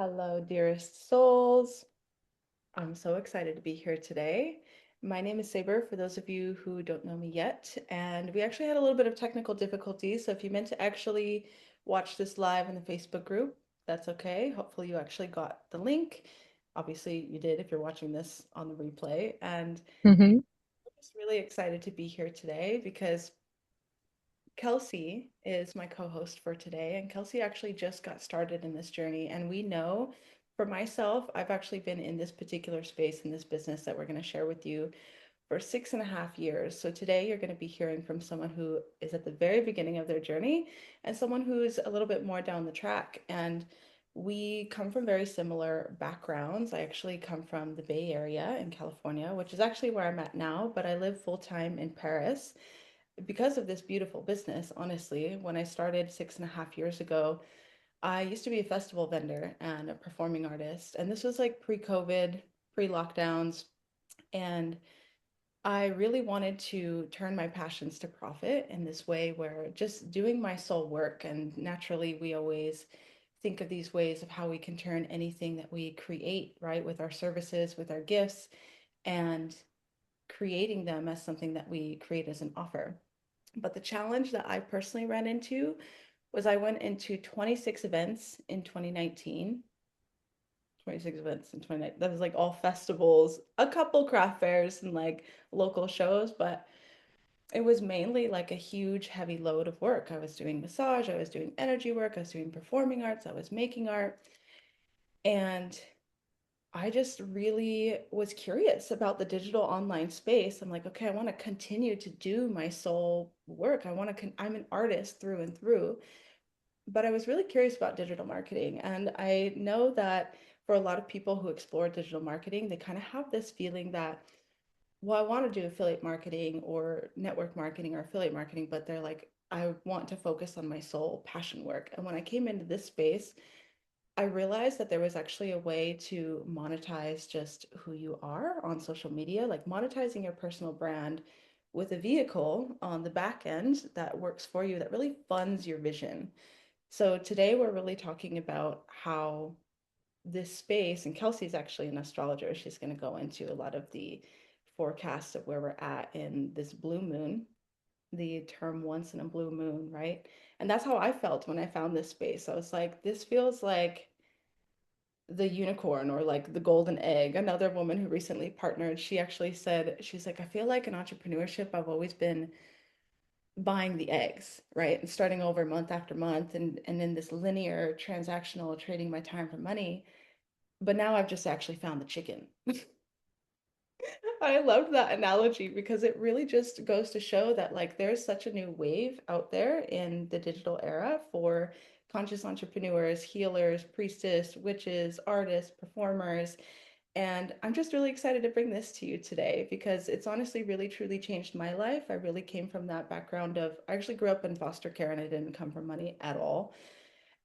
Hello, dearest souls. I'm so excited to be here today. My name is Saber, for those of you who don't know me yet, and we actually had a little bit of technical difficulties. So if you meant to actually watch this live in the Facebook group, that's okay. Hopefully, you actually got the link. Obviously, you did if you're watching this on the replay. And Hmm. I'm just really excited to be here today because Kelsey is my co-host for today, and Kelsey actually just got started in this journey. And we know for myself, I've actually been in this particular space in this business that we're going to share with you for 6.5 years. So today you're going to be hearing from someone who is at the very beginning of their journey and someone who's a little bit more down the track. And we come from very similar backgrounds. I actually come from the Bay Area in California, which is actually where I'm at now, but I live full time in Paris because of this beautiful business. Honestly, when I started 6.5 years ago, I used to be a festival vendor and a performing artist. And this was like pre-COVID, pre-lockdowns. And I really wanted to turn my passions to profit in this way where just doing my soul work. And naturally, we always think of these ways of how we can turn anything that we create, right, with our services, with our gifts, and creating them as something that we create as an offer. But the challenge that I personally ran into was I went into 26 events in 2019. 26 events in 2019. That was like all festivals, a couple craft fairs and like local shows, but it was mainly like a huge heavy load of work. I was doing massage, I was doing energy work, I was doing performing arts, I was making art, and I just really was curious about the digital online space. I'm like, okay, I want to continue to do my soul work. I'm an artist through and through, but I was really curious about digital marketing. And I know that for a lot of people who explore digital marketing, they kind of have this feeling that, well, I want to do affiliate marketing or network marketing or affiliate marketing, but they're like, I want to focus on my soul passion work. And when I came into this space, I realized that there was actually a way to monetize just who you are on social media, like monetizing your personal brand with a vehicle on the back end that works for you, that really funds your vision. So today we're really talking about how this space, and Kelsey's actually an astrologer. She's going to go into a lot of the forecasts of where we're at in this blue moon, the term once in a blue moon, right? And that's how I felt when I found this space. I was like, this feels like the unicorn or like the golden egg. Another woman who recently partnered, she actually said, she's like, I feel like in entrepreneurship, I've always been buying the eggs, right? And starting over month after month and in this linear transactional trading my time for money. But now I've just actually found the chicken. I loved that analogy because it really just goes to show that like there's such a new wave out there in the digital era for conscious entrepreneurs, healers, priestess, witches, artists, performers. And I'm just really excited to bring this to you today because it's honestly really truly changed my life. I really came from that background of I actually grew up in foster care and I didn't come from money at all.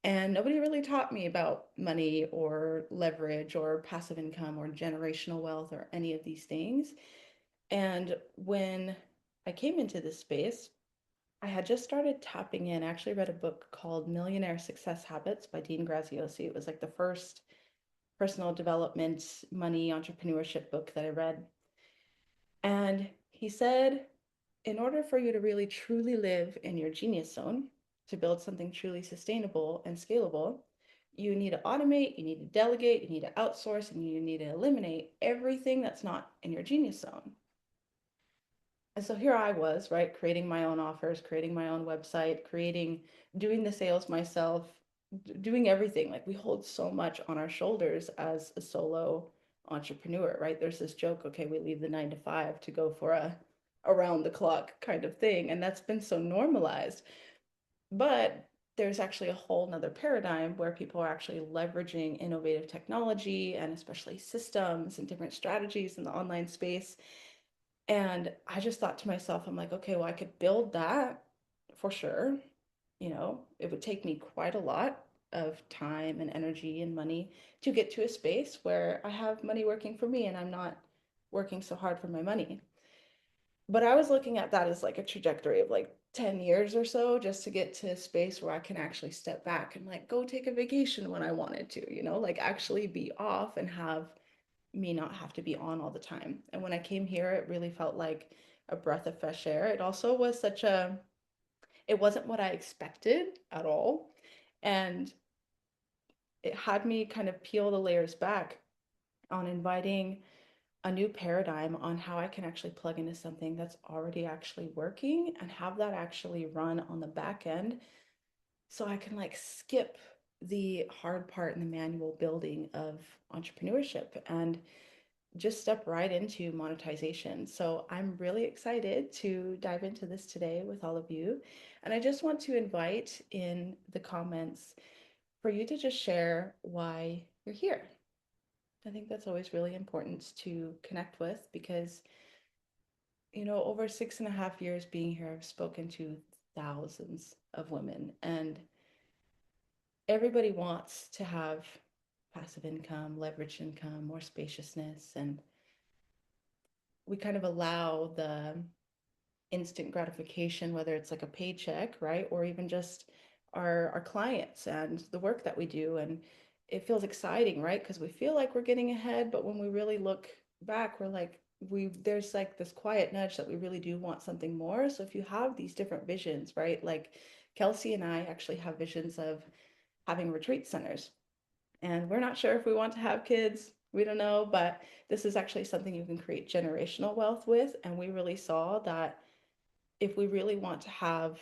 And nobody really taught me about money or leverage or passive income or generational wealth or any of these things. And when I came into this space, I had just started tapping in. I actually read a book called Millionaire Success Habits by Dean Graziosi. It was like the first personal development, money, entrepreneurship book that I read. And he said, in order for you to really truly live in your genius zone, to build something truly sustainable and scalable, you need to automate, you need to delegate, you need to outsource, and you need to eliminate everything that's not in your genius zone. And so here I was, right, creating my own offers, creating my own website, doing the sales myself, doing everything. Like we hold so much on our shoulders as a solo entrepreneur, right? There's this joke, okay, we leave the 9 to 5 to go for a around the clock kind of thing. And that's been so normalized. But there's actually a whole nother paradigm where people are actually leveraging innovative technology and especially systems and different strategies in the online space. And I just thought to myself, I'm like, okay, well, I could build that for sure. It would take me quite a lot of time and energy and money to get to a space where I have money working for me and I'm not working so hard for my money. But I was looking at that as like a trajectory of like 10 years or so just to get to a space where I can actually step back and like go take a vacation when I wanted to, like actually be off and have me not have to be on all the time. And when I came here, it really felt like a breath of fresh air. It also was it wasn't what I expected at all. And it had me kind of peel the layers back on inviting a new paradigm on how I can actually plug into something that's already actually working and have that actually run on the back end so I can like skip the hard part in the manual building of entrepreneurship and just step right into monetization. So I'm really excited to dive into this today with all of you. And I just want to invite in the comments for you to just share why you're here. I think that's always really important to connect with because, over 6.5 years being here, I've spoken to thousands of women, and everybody wants to have passive income, leveraged income, more spaciousness, and we kind of allow the instant gratification, whether it's like a paycheck, right? Or even just our clients and the work that we do. And it feels exciting, right? Because we feel like we're getting ahead, but when we really look back, we're like, there's like this quiet nudge that we really do want something more. So if you have these different visions, right? Like Kelsey and I actually have visions of having retreat centers. And we're not sure if we want to have kids. We don't know, but this is actually something you can create generational wealth with. And we really saw that if we really want to have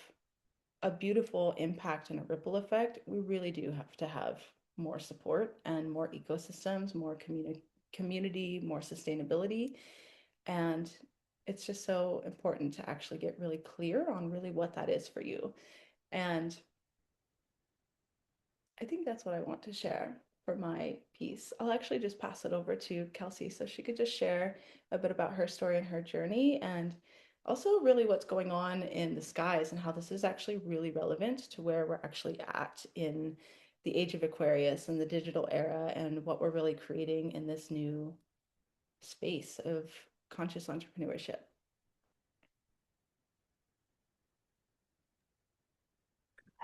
a beautiful impact and a ripple effect, we really do have to have more support and more ecosystems, more community, more sustainability. And it's just so important to actually get really clear on really what that is for you. And I think that's what I want to share for my piece. I'll actually just pass it over to Kelsey so she could just share a bit about her story and her journey and also really what's going on in the skies and how this is actually really relevant to where we're actually at in the age of Aquarius and the digital era and what we're really creating in this new space of conscious entrepreneurship.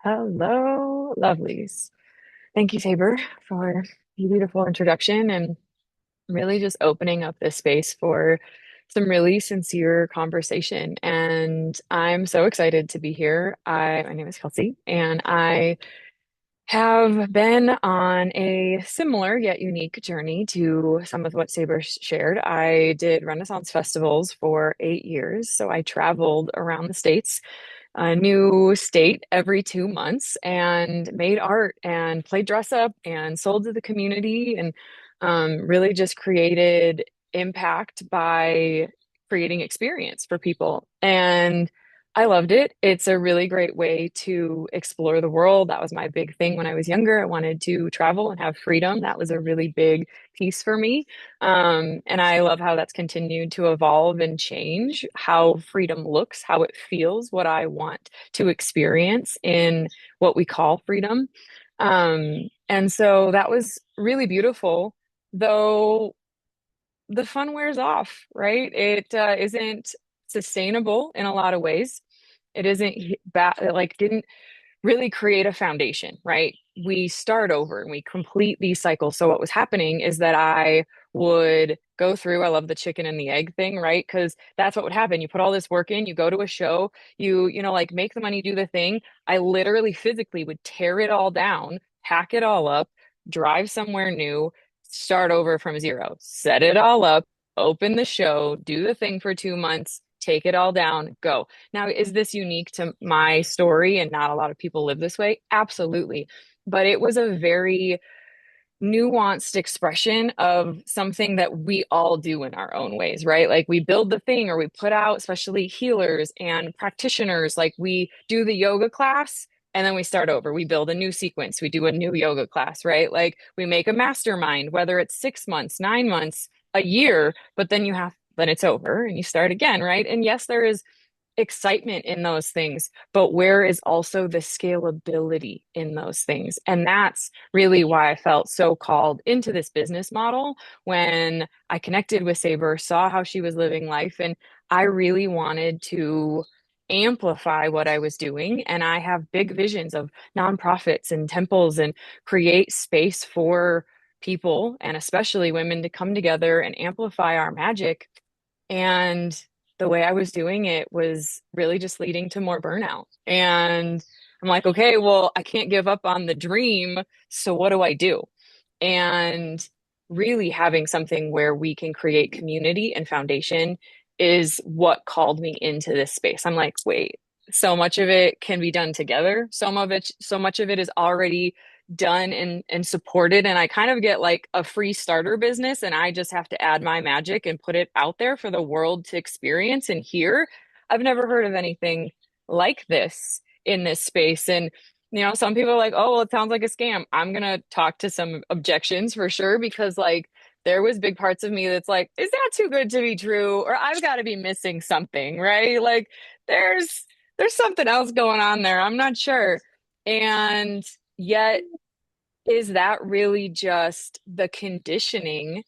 Hello, lovelies. Thank you, Tabor, for the beautiful introduction and really just opening up this space for some really sincere conversation. And I'm so excited to be here. My name is Kelsey, and I have been on a similar yet unique journey to some of what Saber shared. I did Renaissance festivals for 8 years, so I traveled around the States, a new state every 2 months, and made art and played dress up and sold to the community and really just created impact by creating experience for people. And I loved it. It's a really great way to explore the world. That was my big thing when I was younger. I wanted to travel and have freedom. That was a really big piece for me. And I love how that's continued to evolve and change how freedom looks, how it feels, what I want to experience in what we call freedom. And so that was really beautiful, though the fun wears off, right? It isn't sustainable in a lot of ways. It isn't bad, like, didn't really create a foundation, right? We start over and we complete these cycles. So what was happening is that I would go through, I love the chicken and the egg thing, right? Because that's what would happen. You put all this work in, you go to a show, like make the money, do the thing. I literally physically would tear it all down, pack it all up, drive somewhere new, start over from zero, set it all up, open the show, do the thing for 2 months, take it all down, go. Now, is this unique to my story and not a lot of people live this way? Absolutely. But it was a very nuanced expression of something that we all do in our own ways, right? Like we build the thing or we put out, especially healers and practitioners, like we do the yoga class and then we start over. We build a new sequence, we do a new yoga class, right? Like we make a mastermind, whether it's 6 months, 9 months, a year, but then it's over and you start again, right? And yes, there is excitement in those things, but where is also the scalability in those things? And that's really why I felt so called into this business model when I connected with Saber, saw how she was living life, and I really wanted to amplify what I was doing. And I have big visions of nonprofits and temples and create space for people and especially women to come together and amplify our magic. And the way I was doing it was really just leading to more burnout. And I'm like, okay, well, I can't give up on the dream. So what do I do? And really having something where we can create community and foundation is what called me into this space. I'm like, wait, so much of it can be done together. So much of it is already done and supported. And I kind of get like a free starter business, and I just have to add my magic and put it out there for the world to experience and hear. I've never heard of anything like this in this space. And some people are like, oh, well, it sounds like a scam. I'm gonna talk to some objections for sure, because like there was big parts of me that's like, is that too good to be true? Or I've got to be missing something, right? Like there's something else going on there. I'm not sure. And yet, is that really just the conditioning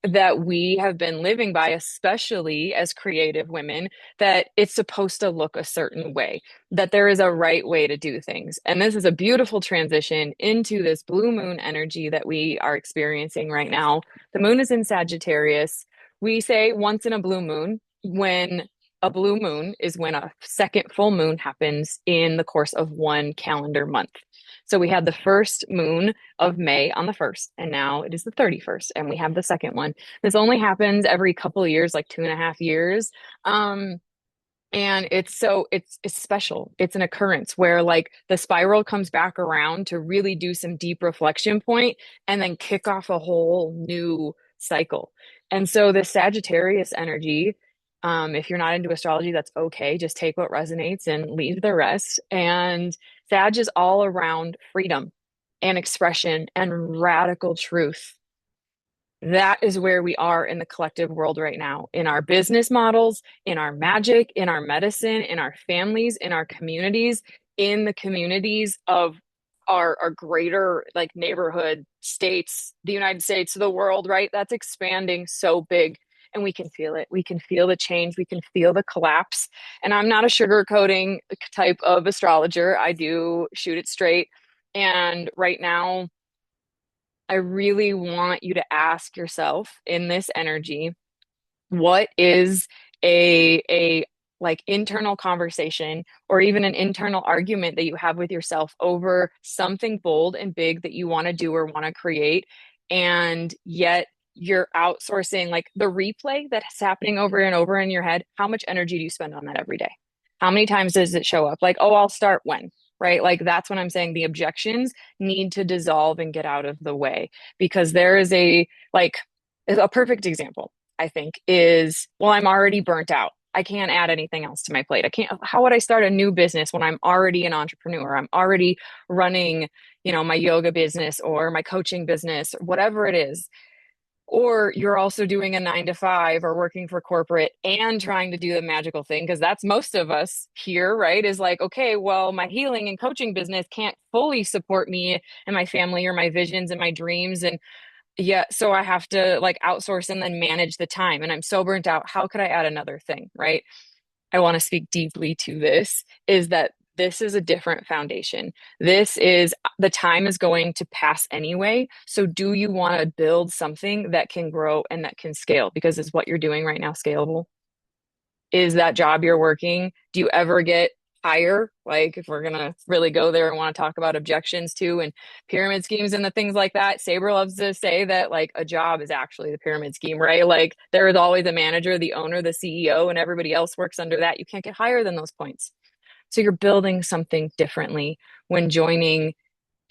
that we have been living by, especially as creative women, that it's supposed to look a certain way, that there is a right way to do things? And this is a beautiful transition into this blue moon energy that we are experiencing right now. The moon is in Sagittarius. We say once in a blue moon. When a blue moon is when a second full moon happens in the course of one calendar month. So we had the first moon of May on the 1st, and now it is the 31st, and we have the second one. This only happens every couple of years, like 2.5 years. Um, and it's special. It's an occurrence where like the spiral comes back around to really do some deep reflection point and then kick off a whole new cycle. And so the Sagittarius energy, if you're not into astrology, that's okay. Just take what resonates and leave the rest. And Sag is all around freedom and expression and radical truth. That is where we are in the collective world right now, in our business models, in our magic, in our medicine, in our families, in our communities, in the communities of our greater like neighborhood states, the United States, the world, right? That's expanding so big. And we can feel it. We can feel the change. We can feel the collapse. And I'm not a sugarcoating type of astrologer. I do shoot it straight. And right now, I really want you to ask yourself in this energy, what is a like internal conversation or even an internal argument that you have with yourself over something bold and big that you want to do or want to create, and yet you're outsourcing like the replay that's happening over and over in your head. How much energy do you spend on that every day? How many times does it show up? Like, oh, I'll start when, right? Like that's when I'm saying the objections need to dissolve and get out of the way, because there is a perfect example, I think, is, well, I'm already burnt out. I can't add anything else to my plate. I can't, how would I start a new business when I'm already an entrepreneur? I'm already running, my yoga business or my coaching business, whatever it is. Or you're also doing a 9 to 5 or working for corporate and trying to do the magical thing, because that's most of us here, right? Is like, okay, well, my healing and coaching business can't fully support me and my family or my visions and my dreams. And yeah, so I have to like outsource and then manage the time. And I'm so burnt out. How could I add another thing, right? I want to speak deeply to this, is that this is a different foundation. This is the time is going to pass anyway. So do you want to build something that can grow and that can scale? Because is what you're doing right now scalable? Is that job you're working? Do you ever get higher? Like, if we're gonna really go there and want to talk about objections too, and pyramid schemes and the things like that, Saber loves to say that like a job is actually the pyramid scheme, right? Like there is always a manager, the owner, the CEO, and everybody else works under that. You can't get higher than those points. So you're building something differently when joining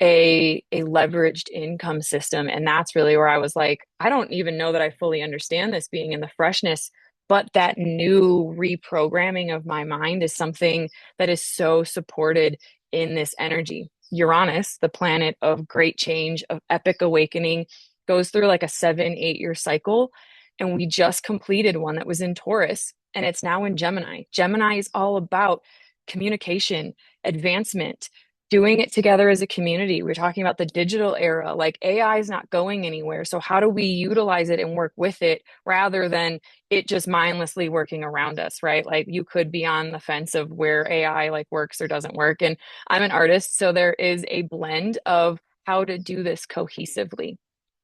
a leveraged income system. And that's really where I was like, I don't even know that I fully understand this, being in the freshness, but that new reprogramming of my mind is something that is so supported in this energy. Uranus, the planet of great change, of epic awakening, goes through like a 7, 8 year cycle. And we just completed one that was in Taurus, and it's now in Gemini. Gemini is all about communication, advancement, doing it together as a community. We're talking about the digital era. Like AI is not going anywhere. So how do we utilize it and work with it rather than it just mindlessly working around us, right? Like you could be on the fence of where AI like works or doesn't work. And I'm an artist, so there is a blend of how to do this cohesively,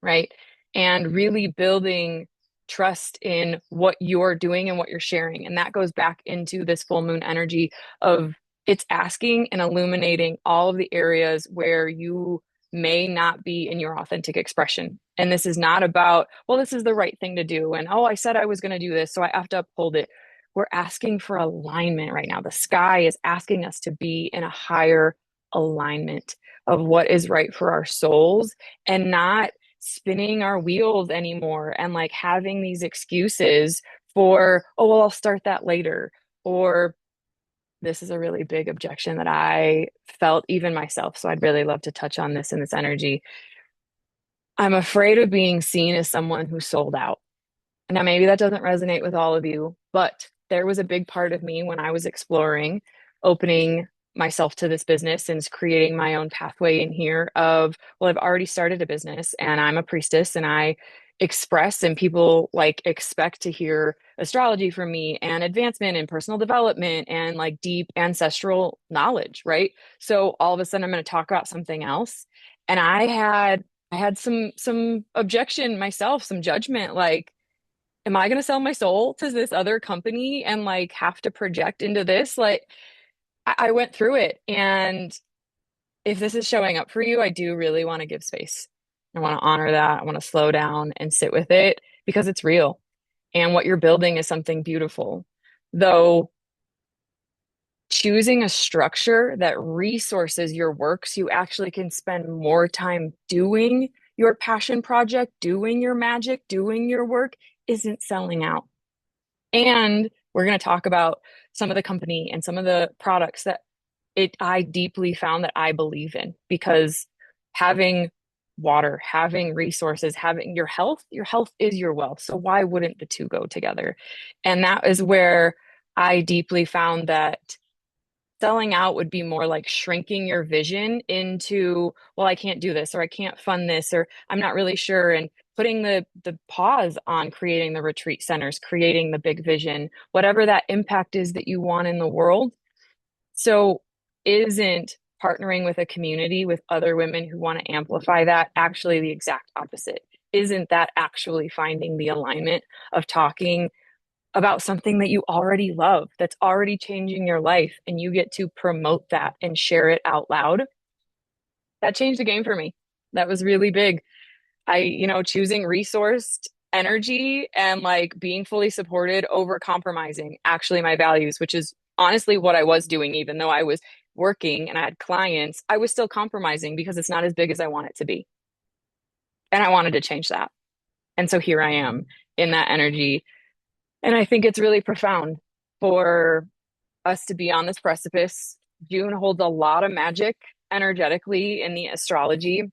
right? And really building trust in what you're doing and what you're sharing. And that goes back into this full moon energy of it's asking and illuminating all of the areas where you may not be in your authentic expression. And this is not about, well, this is the right thing to do. And oh, I said I was going to do this, so I have to uphold it. We're asking for alignment right now. The sky is asking us to be in a higher alignment of what is right for our souls and not spinning our wheels anymore and like having these excuses for, oh, well, I'll start that later. Or this is a really big objection that I felt even myself. So I'd really love to touch on this in this energy. I'm afraid of being seen as someone who sold out. Now, maybe that doesn't resonate with all of you, but there was a big part of me when I was exploring opening myself to this business and creating my own pathway in here of, well, I've already started a business and I'm a priestess and I express and people like expect to hear astrology from me and advancement and personal development and like deep ancestral knowledge, right? So all of a sudden I'm going to talk about something else. And I had some objection myself, some judgment like am I going to sell my soul to this other company and like have to project into this? Like, I went through it. And if this is showing up for you, I do really want to give space. I want to honor that. I want to slow down and sit with it because it's real. And what you're building is something beautiful. Though choosing a structure that resources your work so you actually can spend more time doing your passion project, doing your magic, doing your work isn't selling out. And we're going to talk about some of the company and some of the products that I deeply found that I believe in because having water, having resources, having your health is your wealth. So why wouldn't the two go together? And that is where I deeply found that selling out would be more like shrinking your vision into, well, I can't do this or I can't fund this or I'm not really sure. And putting the pause on creating the retreat centers, creating the big vision, whatever that impact is that you want in the world. So isn't partnering with a community with other women who want to amplify that actually the exact opposite? Isn't that actually finding the alignment of talking about something that you already love, that's already changing your life, and you get to promote that and share it out loud? That changed the game for me. That was really big. Choosing resourced energy and like being fully supported over compromising actually my values, which is honestly what I was doing, even though I was working and I had clients, I was still compromising because it's not as big as I want it to be. And I wanted to change that. And so here I am in that energy. And I think it's really profound for us to be on this precipice. June holds a lot of magic energetically in the astrology.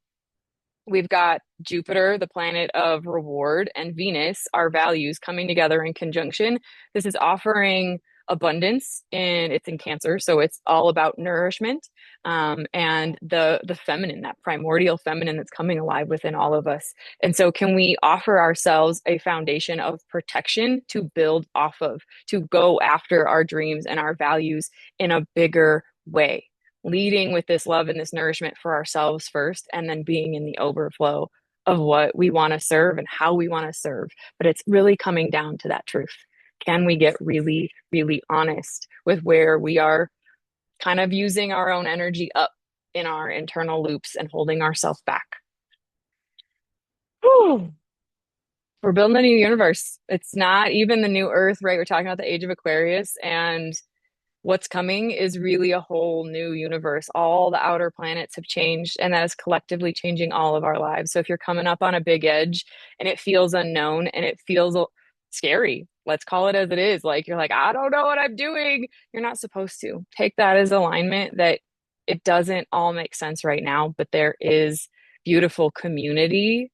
We've got Jupiter, the planet of reward, and Venus, our values, coming together in conjunction. This is offering abundance, and it's in Cancer, so it's all about nourishment and the feminine, that primordial feminine that's coming alive within all of us. And so, can we offer ourselves a foundation of protection to build off of, to go after our dreams and our values in a bigger way? Leading with this love and this nourishment for ourselves first, and then being in the overflow of what we want to serve and how we want to serve. But it's really coming down to that truth. Can we get really, really honest with where we are kind of using our own energy up in our internal loops and holding ourselves back? Whew. We're building a new universe. It's not even the new earth, right? We're talking about the age of Aquarius, and what's coming is really a whole new universe. All the outer planets have changed, and that is collectively changing all of our lives. So if you're coming up on a big edge and it feels unknown and it feels scary, let's call it as it is. Like you're like, I don't know what I'm doing. You're not supposed to. Take that as alignment that it doesn't all make sense right now, but there is beautiful community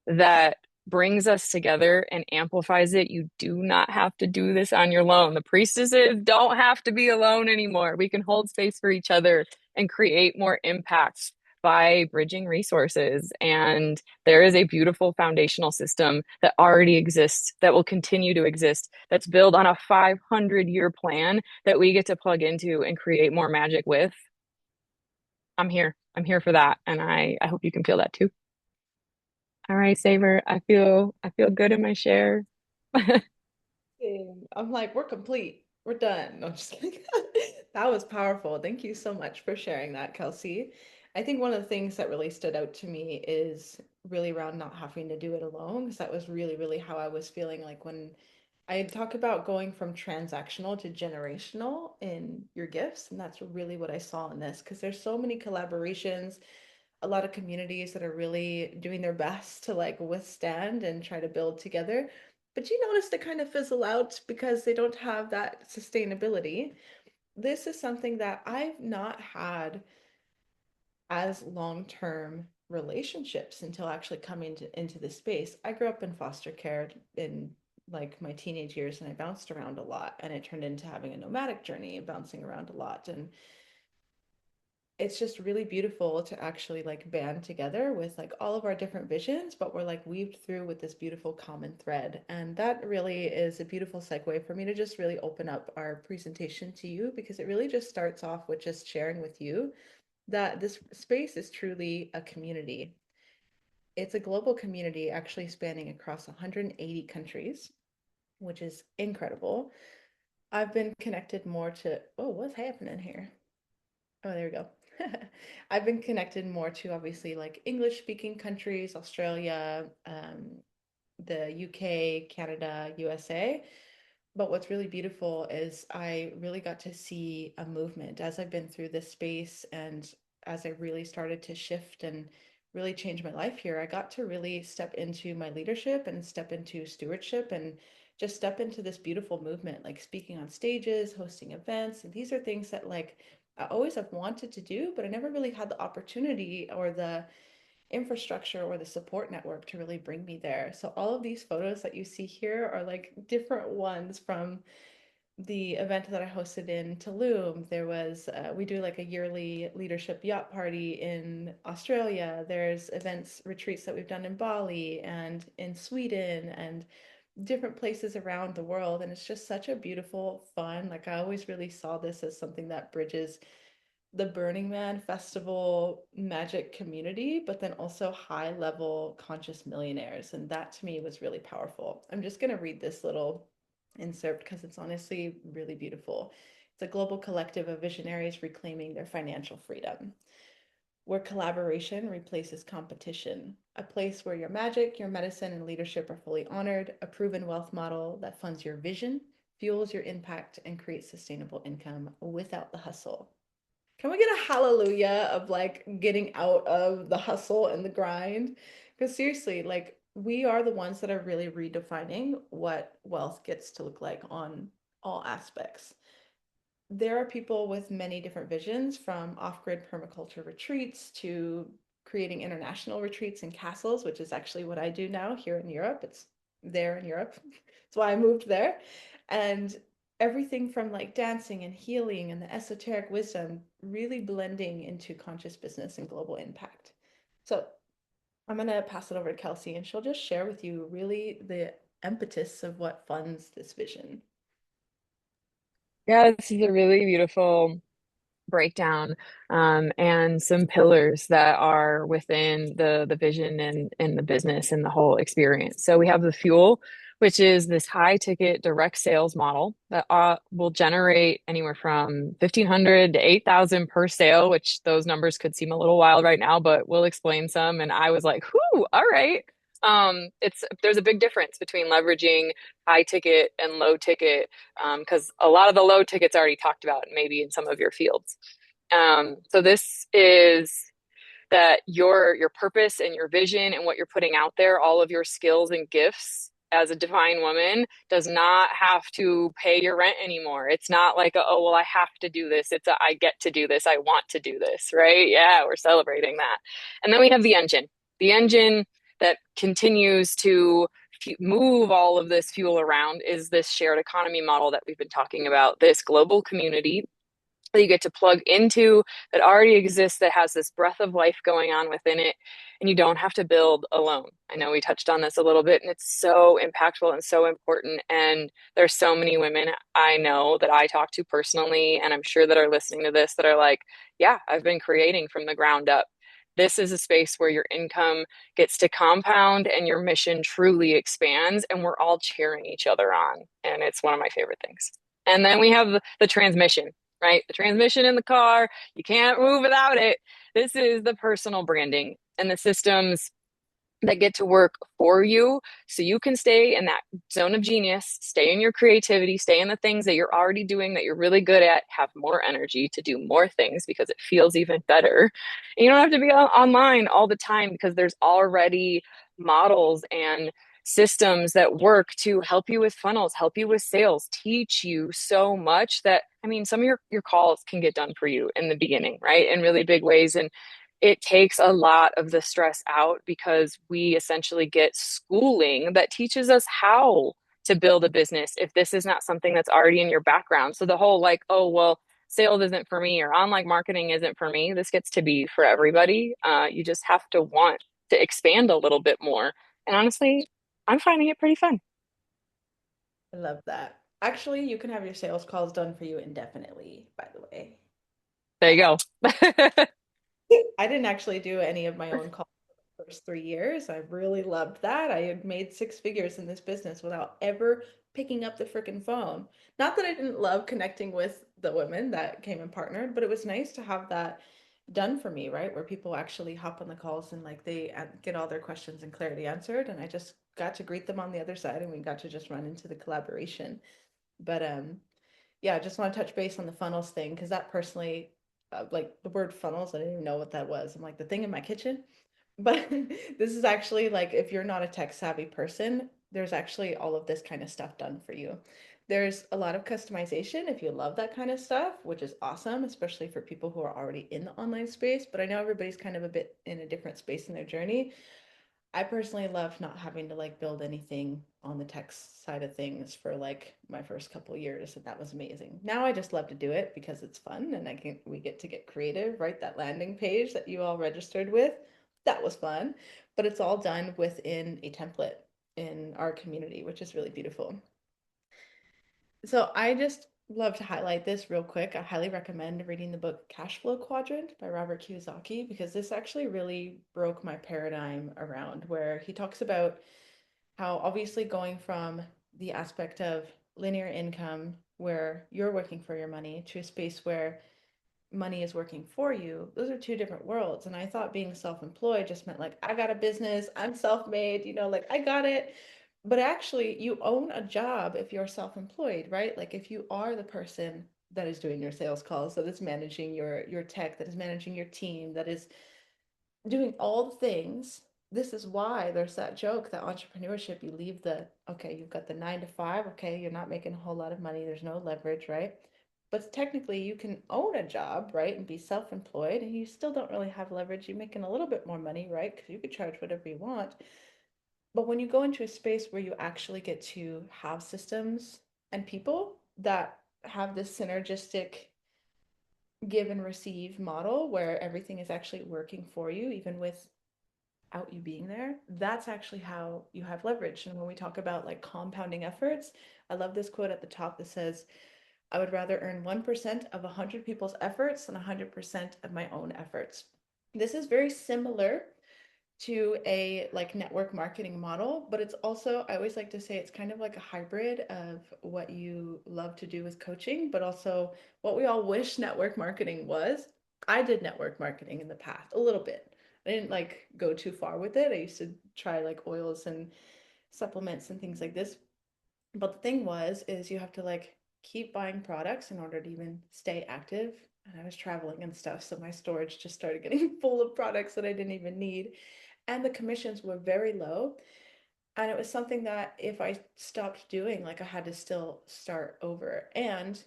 that brings us together and amplifies it. You do not have to do this on your own. The priestesses don't have to be alone anymore. We can hold space for each other and create more impact by bridging resources. And there is a beautiful foundational system that already exists, that will continue to exist, that's built on a 500-year plan that we get to plug into and create more magic with. I'm here. I'm here for that. And I hope you can feel that too. All right, Saber. I feel good in my share. Same. I'm like, we're complete. We're done. No, I'm just kidding. That was powerful. Thank you so much for sharing that, Kelsey. I think one of the things that really stood out to me is really around not having to do it alone, because that was really, really how I was feeling like when I talk about going from transactional to generational in your gifts. And that's really what I saw in this, because there's so many collaborations, a lot of communities that are really doing their best to like withstand and try to build together. But you notice they kind of fizzle out because they don't have that sustainability. This is something that I've not had as long-term relationships until actually coming into this space. I grew up in foster care in like my teenage years and I bounced around a lot and it turned into having a nomadic journey and bouncing around a lot. And it's just really beautiful to actually like band together with like all of our different visions, but we're like weaved through with this beautiful common thread. And that really is a beautiful segue for me to just really open up our presentation to you, because it really just starts off with just sharing with you that this space is truly a community. It's a global community actually spanning across 180 countries, which is incredible. I've been connected more to, oh, what's happening here? Oh, there we go. I've been connected more to obviously like English speaking countries, Australia, the UK, Canada, USA. But what's really beautiful is I really got to see a movement as I've been through this space and as I really started to shift and really change my life here. I got to really step into my leadership and step into stewardship and just step into this beautiful movement, like speaking on stages, hosting events. And these are things that like I always have wanted to do, but I never really had the opportunity or the infrastructure or the support network to really bring me there. So all of these photos that you see here are like different ones from the event that I hosted in Tulum. There was we do like a yearly leadership yacht party in Australia. There's events, retreats that we've done in Bali and in Sweden and different places around the world. And it's just such a beautiful, fun, like I always really saw this as something that bridges the Burning Man festival magic community, but then also high level conscious millionaires. And that to me was really powerful. I'm just going to read this little insert because it's honestly really beautiful. It's a global collective of visionaries reclaiming their financial freedom, where collaboration replaces competition, a place where your magic, your medicine, and leadership are fully honored, a proven wealth model that funds your vision, fuels your impact, and creates sustainable income without the hustle. Can we get a hallelujah of like getting out of the hustle and the grind? Because seriously, like we are the ones that are really redefining what wealth gets to look like on all aspects. There are people with many different visions, from off-grid permaculture retreats to creating international retreats in castles, which is actually what I do now here in Europe. It's there in Europe. That's why I moved there. And everything from like dancing and healing and the esoteric wisdom really blending into conscious business and global impact. So I'm going to pass it over to Kelsey and she'll just share with you really the impetus of what funds this vision. Yeah, this is a really beautiful breakdown, and some pillars that are within the vision and the business and the whole experience. So we have the fuel, which is this high ticket direct sales model that will generate anywhere from 1,500 to 8,000 per sale, which those numbers could seem a little wild right now, but we'll explain some. And I was like, whoo, all right. There's a big difference between leveraging high ticket and low ticket, because a lot of the low tickets already talked about maybe in some of your fields. So this is that your purpose and your vision and what you're putting out there, all of your skills and gifts as a divine woman, does not have to pay your rent anymore. It's not like oh well, I have to do this. It's I get to do this. I want to do this, right? Yeah, we're celebrating that. And then we have the engine that continues to move all of this fuel around is this shared economy model that we've been talking about, this global community that you get to plug into that already exists, that has this breath of life going on within it, and you don't have to build alone. I know we touched on this a little bit, and it's so impactful and so important. And there's so many women I know that I talk to personally, and I'm sure that are listening to this that are like, yeah, I've been creating from the ground up. This is a space where your income gets to compound and your mission truly expands, and we're all cheering each other on. And it's one of my favorite things. And then we have the transmission, right? The transmission in the car, you can't move without it. This is the personal branding and the systems that get to work for you so you can stay in that zone of genius, stay in your creativity, stay in the things that you're already doing that you're really good at, have more energy to do more things because it feels even better. And you don't have to be online all the time because there's already models and systems that work to help you with funnels, help you with sales, teach you so much that I mean, some of your calls can get done for you in the beginning, right? In really big ways. And it takes a lot of the stress out because we essentially get schooling that teaches us how to build a business if this is not something that's already in your background. So the whole like, oh, well, sales isn't for me or online marketing isn't for me, this gets to be for everybody. You just have to want to expand a little bit more. And honestly, I'm finding it pretty fun. I love that. Actually, you can have your sales calls done for you indefinitely, by the way. There you go. I didn't actually do any of my own calls for the first 3 years. I really loved that. I had made six figures in this business without ever picking up the freaking phone. Not that I didn't love connecting with the women that came and partnered, but it was nice to have that done for me, right? Where people actually hop on the calls and like they get all their questions and clarity answered. And I just got to greet them on the other side and we got to just run into the collaboration. But yeah, I just want to touch base on the funnels thing because that personally, like the word funnels, I didn't even know what that was. I'm like the thing in my kitchen. But this is actually like if you're not a tech savvy person, there's actually all of this kind of stuff done for you. There's a lot of customization if you love that kind of stuff, which is awesome, especially for people who are already in the online space. But I know everybody's kind of a bit in a different space in their journey. I personally love not having to like build anything on the tech side of things for like my first couple years, and that was amazing. Now I just love to do it because it's fun and I can we get to get creative, right? That landing page that you all registered with, that was fun, but it's all done within a template in our community, which is really beautiful. So I just love to highlight this real quick. I highly recommend reading the book Cash Flow Quadrant by Robert Kiyosaki because this actually really broke my paradigm around where he talks about how obviously going from the aspect of linear income where you're working for your money to a space where money is working for you, those are two different worlds. And I thought being self-employed just meant like, I got a business, I'm self-made, like I got it. But actually, you own a job if you're self-employed, right? Like if you are the person that is doing your sales calls, that is managing your tech, that is managing your team, that is doing all the things. This is why there's that joke that entrepreneurship, you leave okay, you've got the 9 to 5, okay, you're not making a whole lot of money, there's no leverage, right? But technically, you can own a job, right, and be self-employed, and you still don't really have leverage. You're making a little bit more money, right? Because you could charge whatever you want. But when you go into a space where you actually get to have systems and people that have this synergistic give and receive model where everything is actually working for you, even without you being there, that's actually how you have leverage. And when we talk about like compounding efforts, I love this quote at the top that says, I would rather earn 1% of 100 people's efforts than 100% of my own efforts. This is very similar to a like network marketing model, but it's also, I always like to say it's kind of like a hybrid of what you love to do with coaching, but also what we all wish network marketing was. I did network marketing in the past a little bit. I didn't like go too far with it. I used to try like oils and supplements and things like this. But the thing is you have to like keep buying products in order to even stay active. And I was traveling and stuff, so my storage just started getting full of products that I didn't even need. And the commissions were very low. And it was something that if I stopped doing, like I had to still start over. And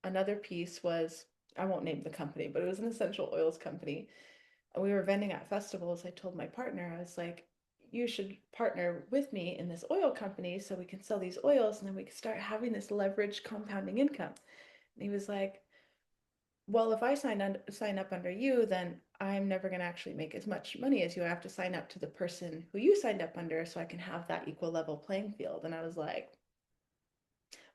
another piece was, I won't name the company, but it was an essential oils company. And we were vending at festivals. I told my partner, I was like, you should partner with me in this oil company so we can sell these oils and then we can start having this leveraged compounding income. And he was like, well, if I sign up under you, then I'm never going to actually make as much money as you. I have to sign up to the person who you signed up under so I can have that equal level playing field. And I was like,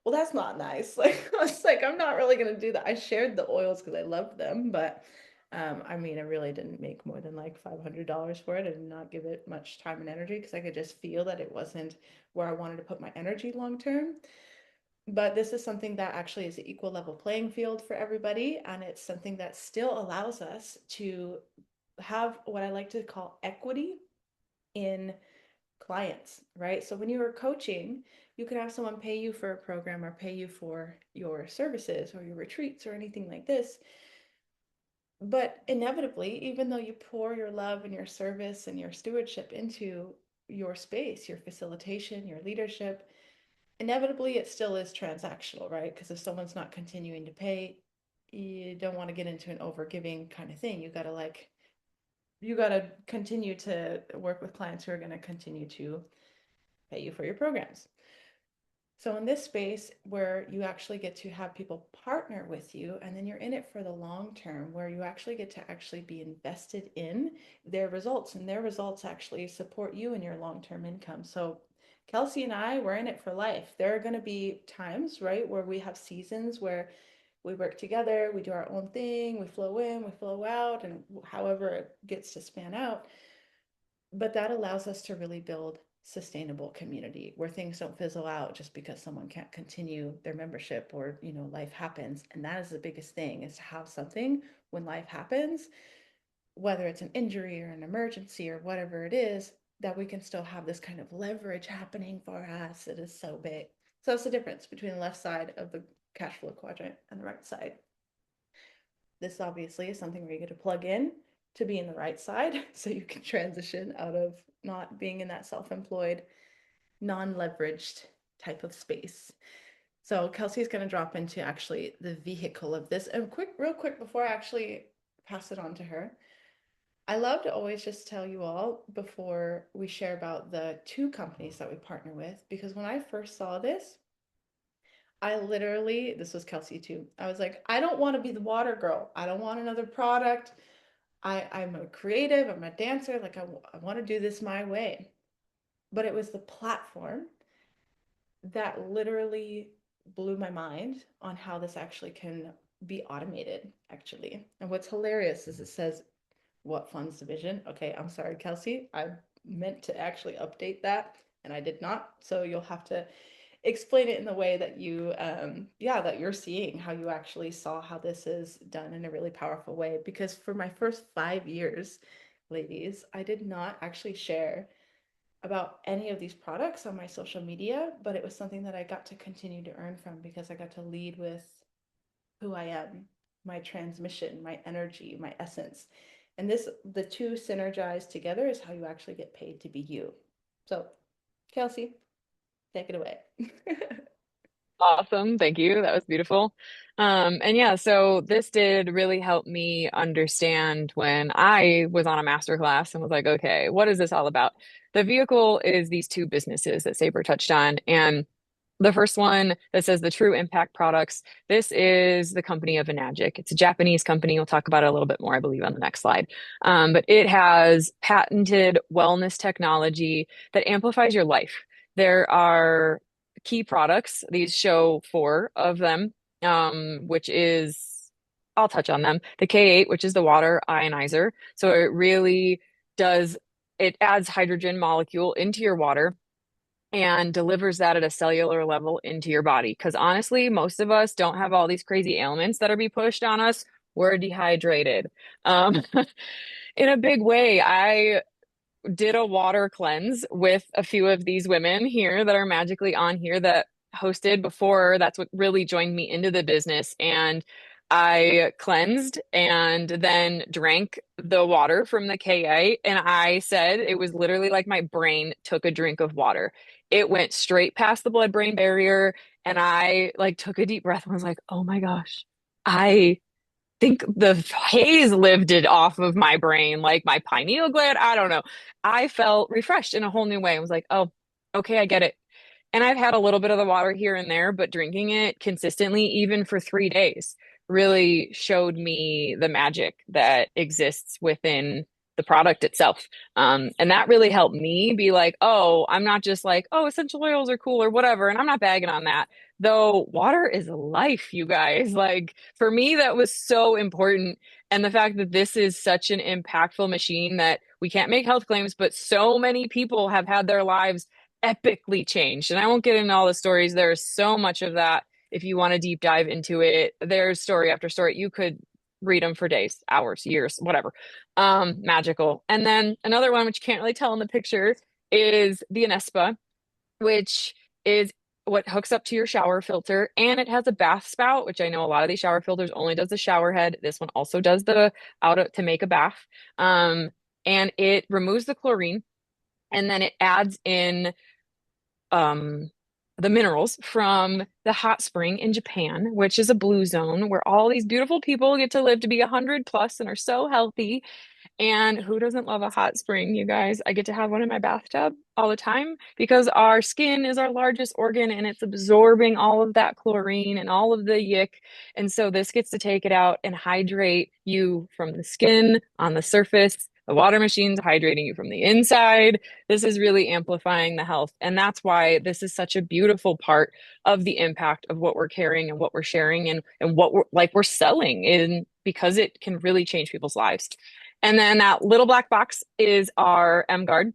well, that's not nice. Like, I was like, I'm not really going to do that. I shared the oils because I loved them, but I mean, I really didn't make more than like $500 for it. I did not give it much time and energy because I could just feel that it wasn't where I wanted to put my energy long term. But this is something that actually is an equal level playing field for everybody. And it's something that still allows us to have what I like to call equity in clients, right? So when you are coaching, you could have someone pay you for a program or pay you for your services or your retreats or anything like this. But inevitably, even though you pour your love and your service and your stewardship into your space, your facilitation, your leadership, inevitably it still is transactional, right? Because if someone's not continuing to pay, you don't want to get into an overgiving kind of thing. You got to continue to work with clients who are going to continue to pay you for your programs. So in this space where you actually get to have people partner with you and then you're in it for the long term where you actually get to actually be invested in their results and their results actually support you in your long-term income. So Kelsey and I, we're in it for life. There are going to be times, right, where we have seasons where we work together, we do our own thing, we flow in, we flow out, and however it gets to span out. But that allows us to really build sustainable community where things don't fizzle out just because someone can't continue their membership or life happens. And that is the biggest thing, is to have something when life happens, whether it's an injury or an emergency or whatever it is, that we can still have this kind of leverage happening for us. It is so big. So that's the difference between the left side of the cash flow quadrant and the right side. This obviously is something where you get to plug in to be in the right side so you can transition out of not being in that self-employed, non-leveraged type of space. So Kelsey's going to drop into actually the vehicle of this. And real quick, before I actually pass it on to her, I love to always just tell you all before we share about the two companies that we partner with, because when I first saw this, I literally, this was Kelsey too. I was like, I don't want to be the water girl. I don't want another product. I'm a creative, I'm a dancer, like I want to do this my way. But it was the platform that literally blew my mind on how this actually can be automated, actually. And what's hilarious is it says what funds division. Okay, I'm sorry, Kelsey. I meant to actually update that and I did not. So you'll have to explain it in the way that that you're seeing how you actually saw how this is done in a really powerful way. Because for my first 5 years, ladies, I did not actually share about any of these products on my social media, but it was something that I got to continue to earn from because I got to lead with who I am, my transmission, my energy, my essence. And the two synergized together is how you actually get paid to be you. So, Kelsey, take it away. Awesome. Thank you. That was beautiful. And yeah, so this did really help me understand when I was on a master class and was like, okay, what is this all about? The vehicle is these two businesses that Saber touched on. And the first one that says the True Impact Products, this is the company of Enagic. It's a Japanese company. We'll talk about it a little bit more, I believe, on the next slide. But it has patented wellness technology that amplifies your life. There are key products. These show four of them, which is, I'll touch on them. The K8, which is the water ionizer. So it really does, it adds hydrogen molecule into your water and delivers that at a cellular level into your body. Because honestly, most of us don't have all these crazy ailments that are be pushed on us. We're dehydrated. Um, in a big way, I did a water cleanse with a few of these women here that are magically on here that hosted before. That's what really joined me into the business. And I cleansed and then drank the water from the KA. And I said it was literally like my brain took a drink of water. It went straight past the blood-brain barrier. And I like took a deep breath and was like, oh my gosh, I think the haze lifted off of my brain, like my pineal gland. I don't know. I felt refreshed in a whole new way. I was like, oh, okay, I get it. And I've had a little bit of the water here and there, but drinking it consistently, even for 3 days, really showed me the magic that exists within the product itself. And that really helped me be like, oh, I'm not just like, oh, essential oils are cool or whatever. And I'm not bagging on that. Though water is life, you guys. Like for me, that was so important. And the fact that this is such an impactful machine that we can't make health claims, but so many people have had their lives epically changed. And I won't get into all the stories. There's so much of that. If you want to deep dive into it, there's story after story. You could read them for days, hours, years, whatever. Magical. And then another one, which you can't really tell in the picture, is the Anespa, which is what hooks up to your shower filter. And it has a bath spout, which I know a lot of these shower filters only does the shower head. This one also does the out to make a bath. And it removes the chlorine, and then it adds in um the minerals from the hot spring in Japan, which is a blue zone where all these beautiful people get to live to be 100 plus and are so healthy. And who doesn't love a hot spring, you guys? I get to have one in my bathtub all the time because our skin is our largest organ and it's absorbing all of that chlorine and all of the yick. And so this gets to take it out and hydrate you from the skin on the surface. The water machine's hydrating you from the inside. This is really amplifying the health. And that's why this is such a beautiful part of the impact of what we're carrying and what we're sharing and what we're selling in because it can really change people's lives. And then that little black box is our M Guard.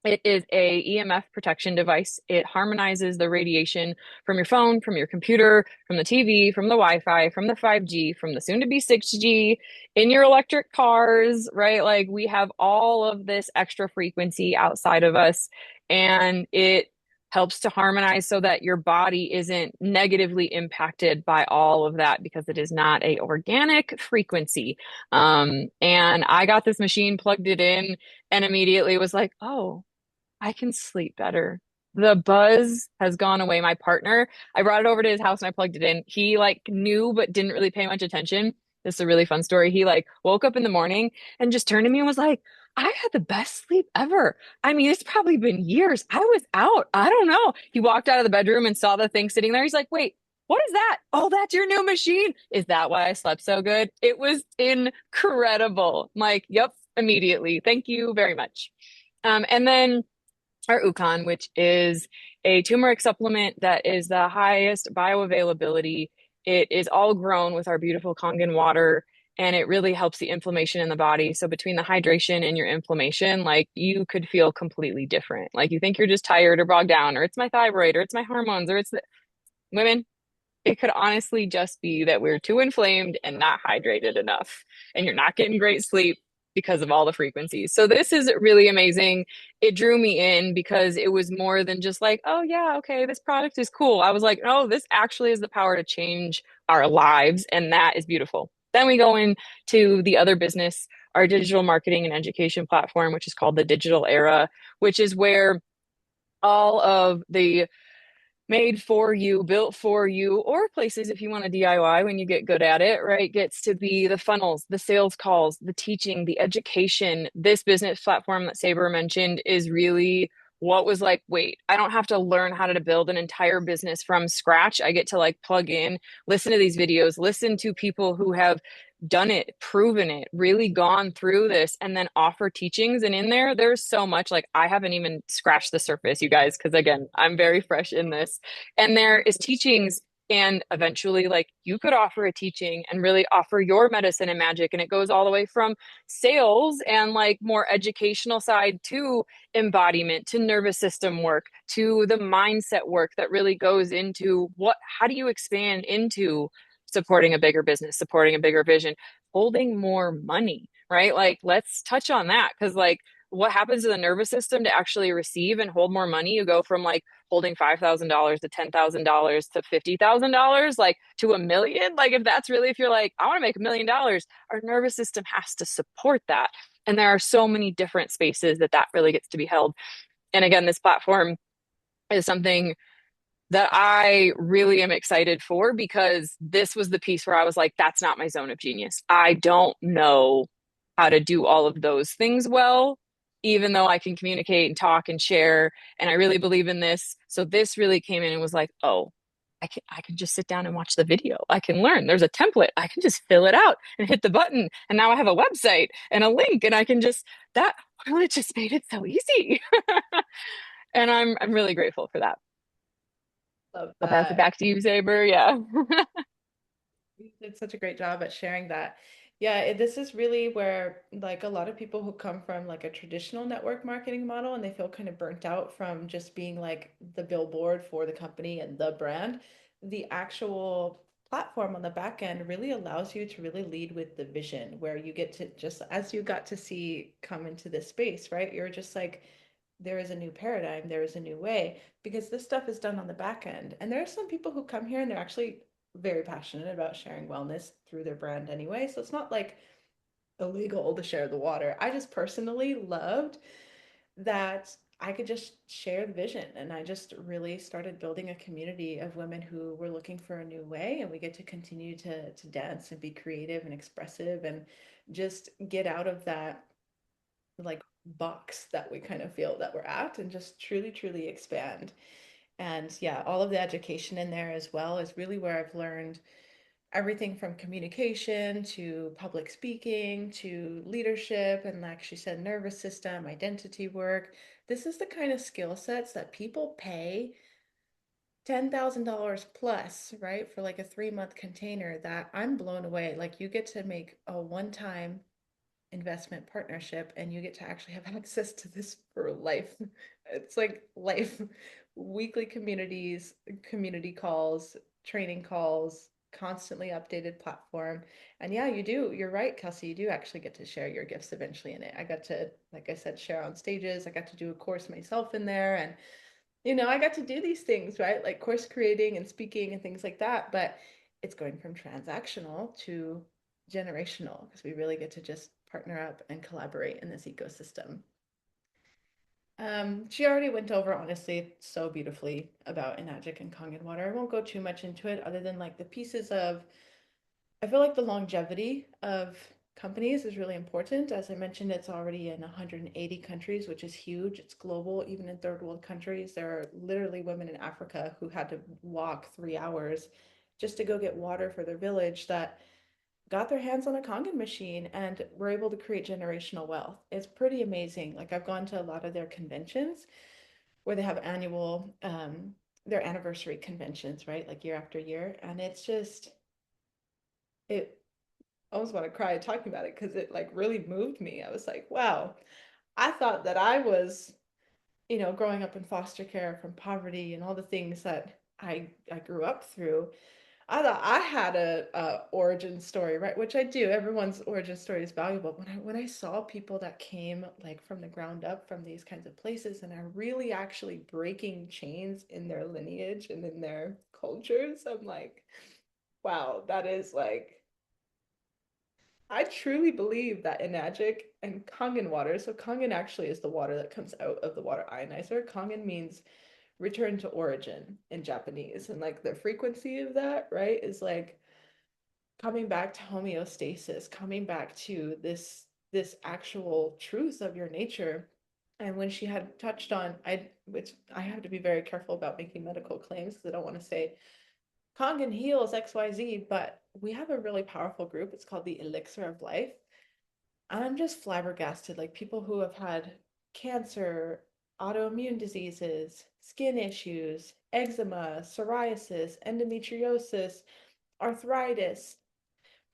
It is a EMF protection device. It harmonizes the radiation from your phone, from your computer, from the TV, from the Wi-Fi, from the 5G, from the soon to be 6G, in your electric cars, right? Like we have all of this extra frequency outside of us, and it helps to harmonize so that your body isn't negatively impacted by all of that because it is not a organic frequency. And I got this machine, plugged it in, and immediately was like, oh, I can sleep better. The buzz has gone away. My partner, I brought it over to his house and I plugged it in. He like knew but didn't really pay much attention. This is a really fun story. He like woke up in the morning and just turned to me and was like, I had the best sleep ever. I mean, it's probably been years. I was out. I don't know. He walked out of the bedroom and saw the thing sitting there. He's like, wait, what is that? Oh, that's your new machine. Is that why I slept so good? It was incredible. I'm like, yep, immediately. Thank you very much. And then our Ukon, which is a turmeric supplement that is the highest bioavailability. It is all grown with our beautiful Kangen water, and it really helps the inflammation in the body. So between the hydration and your inflammation, like you could feel completely different. Like you think you're just tired or bogged down, or it's my thyroid, or it's my hormones, or it's the women. It could honestly just be that we're too inflamed and not hydrated enough, and you're not getting great sleep because of all the frequencies. So this is really amazing. It drew me in because it was more than just like, oh yeah, okay, this product is cool. I was like, oh, this actually has the power to change our lives, and that is beautiful. Then we go into the other business, our digital marketing and education platform, which is called the Digital Era, which is where all of the made for you, built for you, or places if you want to DIY when you get good at it, right? Gets to be the funnels, the sales calls, the teaching, the education. This business platform that Saber mentioned is really what was like, wait, I don't have to learn how to build an entire business from scratch. I get to like plug in, listen to these videos, listen to people who have done it, proven it, really gone through this, and then offer teachings. And in there, there's so much like I haven't even scratched the surface, you guys, because again, I'm very fresh in this. And there is teachings. And eventually, like you could offer a teaching and really offer your medicine and magic. And it goes all the way from sales and like more educational side to embodiment, to nervous system work, to the mindset work that really goes into how do you expand into supporting a bigger business, supporting a bigger vision, holding more money, right? Like, let's touch on that because, like, what happens to the nervous system to actually receive and hold more money? You go from like holding $5,000 to $10,000 to $50,000, like to a million. Like, if you're like, I want to make $1 million, our nervous system has to support that. And there are so many different spaces that really gets to be held. And again, this platform is something that I really am excited for because this was the piece where I was like, that's not my zone of genius. I don't know how to do all of those things well, even though I can communicate and talk and share. And I really believe in this. So this really came in and was like, oh. I can just sit down and watch the video. I can learn. There's a template. I can just fill it out and hit the button. And now I have a website and a link and I can just that well, it just made it so easy. And I'm really grateful for that. Love I'll pass it that. back to you, Saber. Yeah. You did such a great job at sharing that. Yeah, this is really where like a lot of people who come from like a traditional network marketing model and they feel kind of burnt out from just being like the billboard for the company and the brand, the actual platform on the back end really allows you to really lead with the vision where you get to just as you got to see come into this space, right? You're just like there is a new paradigm, there is a new way because this stuff is done on the back end. And there are some people who come here and they're actually very passionate about sharing wellness through their brand anyway. So it's not like illegal to share the water. I just personally loved that I could just share the vision. And I just really started building a community of women who were looking for a new way. And we get to continue to dance and be creative and expressive and just get out of that like box that we kind of feel that we're at and just truly, truly expand. And yeah, all of the education in there as well is really where I've learned everything from communication to public speaking to leadership and like she said nervous system identity work. This is the kind of skill sets that people pay $10,000 plus, right, for like a 3 month container that I'm blown away. Like you get to make a one time investment partnership and you get to actually have access to this for life. It's like life, weekly communities, community calls, training calls, constantly updated platform. And yeah, you do. You're right, Kelsey. You do actually get to share your gifts eventually in it. I got to, like I said, share on stages. I got to do a course myself in there. And I got to do these things, right? Like course creating and speaking and things like that. But it's going from transactional to generational because we really get to just partner up and collaborate in this ecosystem. She already went over, honestly, so beautifully about Enagic and Kangen water. I won't go too much into it other than like the pieces of I feel like the longevity of companies is really important. As I mentioned, it's already in 180 countries, which is huge. It's global. Even in third world countries, there are literally women in Africa who had to walk 3 hours just to go get water for their village that got their hands on a Kangen machine and were able to create generational wealth. It's pretty amazing. Like I've gone to a lot of their conventions where they have annual, their anniversary conventions, right? Like year after year. And it's just, it I almost want to cry talking about it because it like really moved me. I was like, wow, I thought that I was, growing up in foster care from poverty and all the things that I grew up through. I thought I had a origin story, right? Which I do. Everyone's origin story is valuable. When I saw people that came like from the ground up from these kinds of places and are really actually breaking chains in their lineage and in their cultures, I'm like, wow, that is like I truly believe that Enagic and Kangen water, so Kangen actually is the water that comes out of the water ionizer. Kangen means return to origin in Japanese. And like the frequency of that, right, is like coming back to homeostasis, coming back to this actual truth of your nature. And when she had touched on, which I have to be very careful about making medical claims because I don't want to say Kangen heals XYZ, but we have a really powerful group. It's called the Elixir of Life. And I'm just flabbergasted. Like people who have had cancer, autoimmune diseases, skin issues, eczema, psoriasis, endometriosis, arthritis,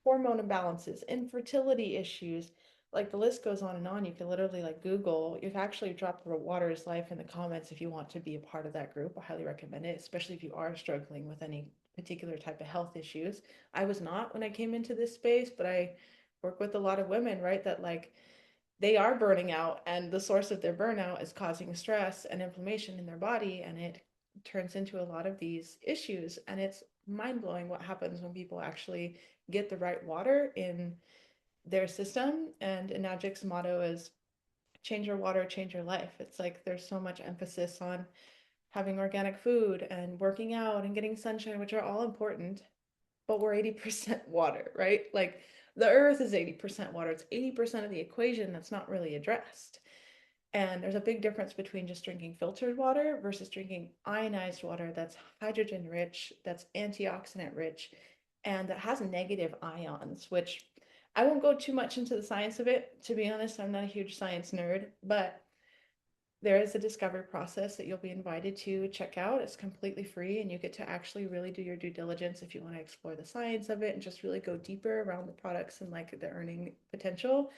hormone imbalances, infertility issues. Like the list goes on and on. You can literally like Google. You can actually drop the Water's Life in the comments if you want to be a part of that group. I highly recommend it, especially if you are struggling with any particular type of health issues. I was not when I came into this space, but I work with a lot of women, right? That like they are burning out and the source of their burnout is causing stress and inflammation in their body and it turns into a lot of these issues and it's mind-blowing what happens when people actually get the right water in their system. And Enagic's motto is change your water, change your life. It's like there's so much emphasis on having organic food and working out and getting sunshine, which are all important, but we're 80% water, right? Like the earth is 80% water. It's 80% of the equation that's not really addressed. And there's a big difference between just drinking filtered water versus drinking ionized water that's hydrogen rich, that's antioxidant rich, and that has negative ions, which I won't go too much into the science of it. To be honest, I'm not a huge science nerd, but there is a discovery process that you'll be invited to check out. It's completely free, and you get to actually really do your due diligence if you want to explore the science of it and just really go deeper around the products and like the earning potential.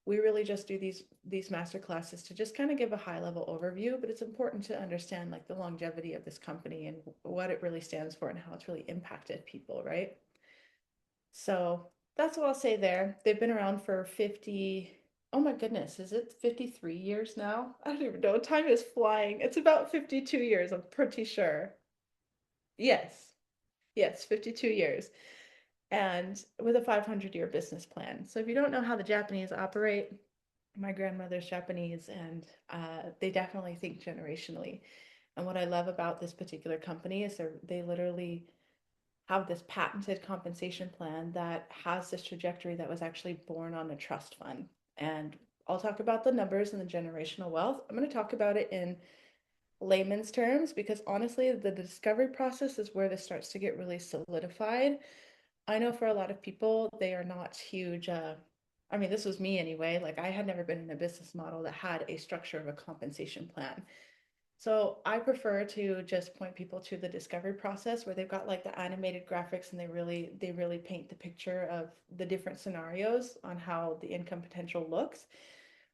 We really just do these master classes to just kind of give a high level overview, but it's important to understand like the longevity of this company and what it really stands for and how it's really impacted people, right? So that's what I'll say there. They've been around for 50, oh my goodness, is it 53 years now? I don't even know. Time is flying. It's about 52 years, I'm pretty sure. Yes, yes, 52 years. And with a 500-year business plan. So if you don't know how the Japanese operate, my grandmother's Japanese, and they definitely think generationally. And what I love about this particular company is they literally have this patented compensation plan that has this trajectory that was actually born on a trust fund. And I'll talk about the numbers and the generational wealth. I'm going to talk about it in layman's terms because honestly, the discovery process is where this starts to get really solidified. I know for a lot of people, they are not huge. I mean, this was me anyway. Like, I had never been in a business model that had a structure of a compensation plan. So I prefer to just point people to the discovery process where they've got like the animated graphics and they really paint the picture of the different scenarios on how the income potential looks.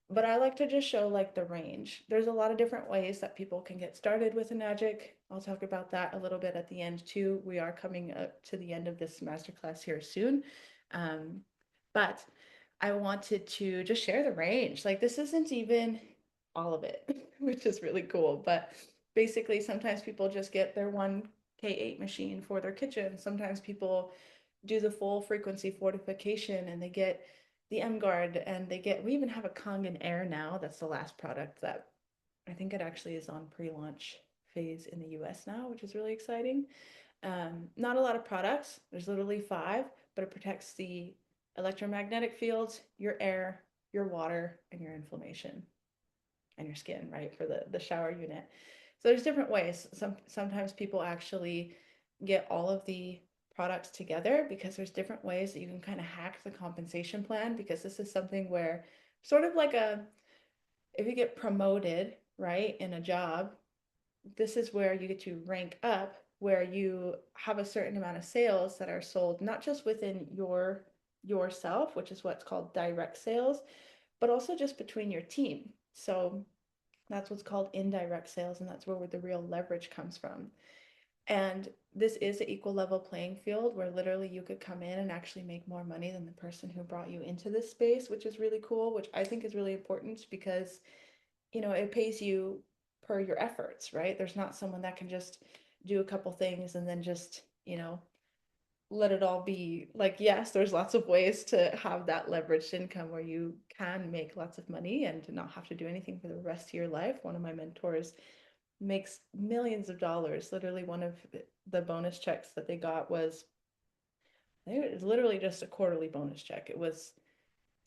But I like to just show like the range. There's a lot of different ways that people can get started with a magic. I'll talk about that a little bit at the end too. We are coming up to the end of this masterclass here soon. Um, but I wanted to just share the range. Like this isn't even all of it, which is really cool. But basically, sometimes people just get their one K8 machine for their kitchen. Sometimes people do the full frequency fortification and they get the M Guard and we even have a Kangen Air now. That's the last product that I think it actually is on pre-launch phase in the US now, which is really exciting. Not a lot of products. There's literally five, but it protects the electromagnetic fields, your air, your water, and your inflammation and your skin, right? For the shower unit. So there's different ways. Sometimes people actually get all of the products together because there's different ways that you can kind of hack the compensation plan because this is something where sort of like a if you get promoted, right, in a job, this is where you get to rank up where you have a certain amount of sales that are sold not just within yourself, which is what's called direct sales, but also just between your team. So that's what's called indirect sales, and that's where the real leverage comes from. And this is an equal level playing field where literally you could come in and actually make more money than the person who brought you into this space, which is really cool, which I think is really important because, it pays you per your efforts, right? There's not someone that can just do a couple things and then just, let it all be like, yes, there's lots of ways to have that leveraged income where you can make lots of money and to not have to do anything for the rest of your life. One of my mentors makes millions of dollars. Literally, one of the bonus checks that they got was it was literally just a quarterly bonus check. It was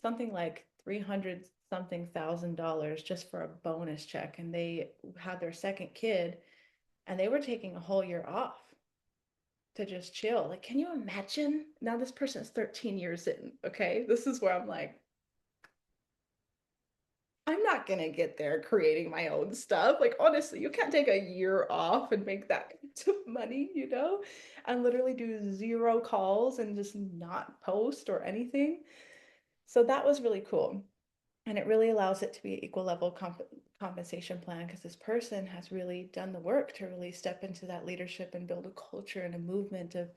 something like 300 something thousand dollars just for a bonus check. And they had their second kid and they were taking a whole year off to just chill. Like, can you imagine? Now this person's 13 years in. Okay. This is where I'm like, I'm not gonna get there creating my own stuff. Like, honestly, you can't take a year off and make that kind of money, and literally do zero calls and just not post or anything. So that was really cool. And it really allows it to be an equal level compensation plan because this person has really done the work to really step into that leadership and build a culture and a movement of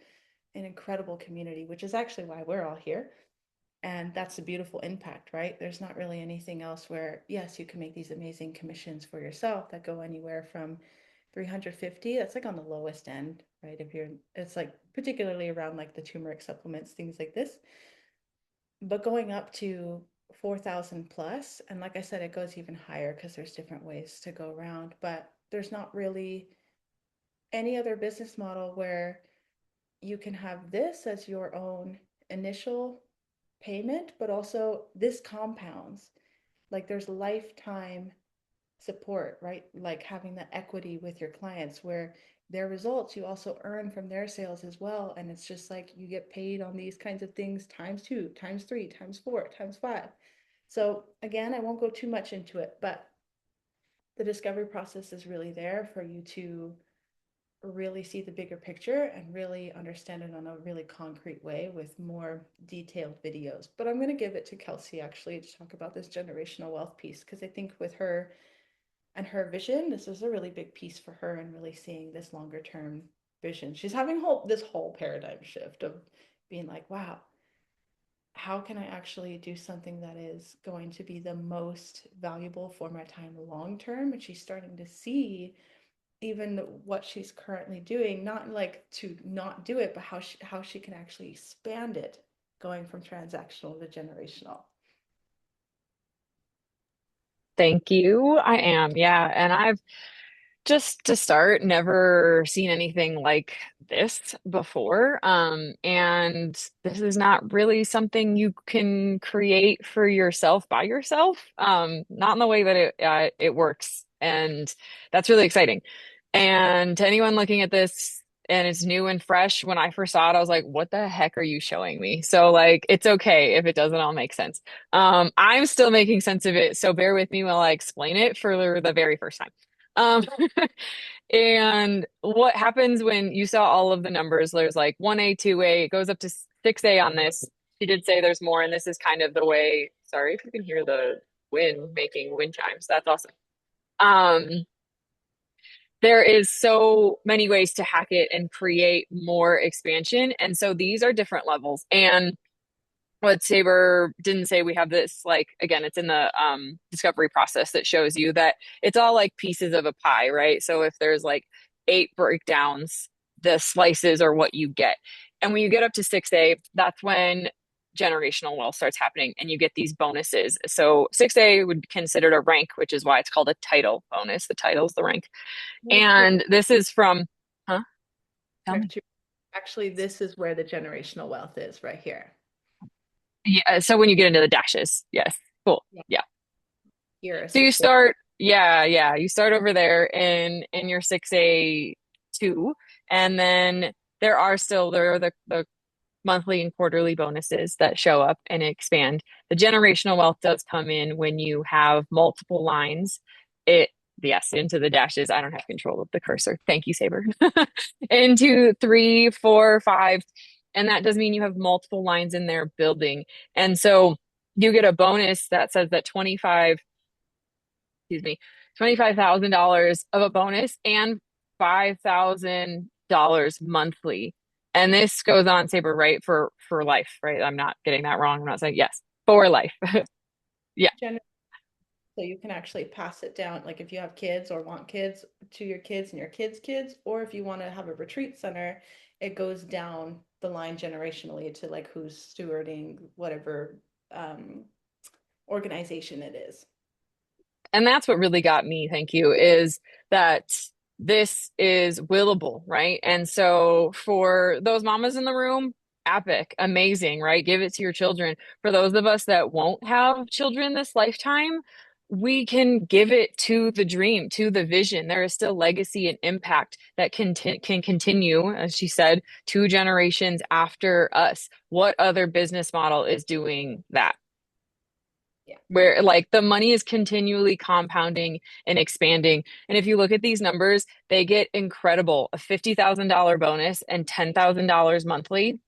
an incredible community, which is actually why we're all here. And that's a beautiful impact, right? There's not really anything else where, yes, you can make these amazing commissions for yourself that go anywhere from 350, that's like on the lowest end, right? It's like particularly around like the turmeric supplements, things like this, but going up to 4,000 plus. And like I said, it goes even higher because there's different ways to go around, but there's not really any other business model where you can have this as your own initial payment, but also this compounds. Like there's lifetime support, right? Like having that equity with your clients where their results you also earn from their sales as well. And it's just like you get paid on these kinds of things times two, times three, times four, times five. So again, I won't go too much into it, but the discovery process is really there for you to really see the bigger picture and really understand it on a really concrete way with more detailed videos. But I'm going to give it to Kelsey actually to talk about this generational wealth piece because I think with her and her vision, this is a really big piece for her and really seeing this longer term vision. She's having this whole paradigm shift of being like, wow, how can I actually do something that is going to be the most valuable for my time long term? And she's starting to see even what she's currently doing, not like to not do it, but how she can actually expand it going from transactional to generational. Thank you. I am. Yeah. And I've just to start, never seen anything like this before. And this is not really something you can create for yourself by yourself. Not in the way that it works. And that's really exciting. And to anyone looking at this and it's new and fresh, when I first saw it, I was like, what the heck are you showing me? So like it's okay if it doesn't all make sense. I'm still making sense of it, so bear with me while I explain it for the very first time. Um, and what happens when you saw all of the numbers, there's like 1A, 2A, it goes up to 6A on this. She did say there's more, and this is kind of the way, sorry if you can hear the wind making wind chimes. That's awesome. Um, there is so many ways to hack it and create more expansion. And so these are different levels. And what Saber didn't say, we have this, like, again, it's in the discovery process that shows you that it's all like pieces of a pie, right? So if there's like 8 breakdowns, the slices are what you get. And when you get up to 6A, that's when generational wealth starts happening and you get these bonuses. So 6A would be considered a rank, which is why it's called a title bonus. The title's the rank. Real quick, And this is from, huh? Tell me. correct you. Actually, this is where the generational wealth is right here. Yeah, so when you get into the dashes, yes, cool. Yeah. Yeah. Here, So you 6A. start, yeah, yeah, you start over there in your 6A two, and then there are the monthly and quarterly bonuses that show up and expand. The generational wealth does come in when you have multiple lines. It, yes, into the dashes. I don't have control of the cursor. Thank you, Saber. Into 3, 4, 5. And that does mean you have multiple lines in there building. And so you get a bonus that says that 25, excuse me, $25,000 of a bonus and $5,000 monthly. And this goes on, Saber, right, for life, right? I'm not getting that wrong. I'm not saying yes, for life. Yeah. So you can actually pass it down, like if you have kids or want kids to your kids and your kids' kids, or if you want to have a retreat center, it goes down the line generationally to like who's stewarding whatever organization it is. And that's what really got me, thank you, is that this is willable, right? And so for those mamas in the room, epic, amazing, right? Give it to your children. For those of us that won't have children this lifetime, we can give it to the dream, to the vision. There is still legacy and impact that can continue, as she said, 2 generations after us. What other business model is doing that? Yeah. Where like the money is continually compounding and expanding. And if you look at these numbers, they get incredible. A $50,000 bonus and $10,000 monthly.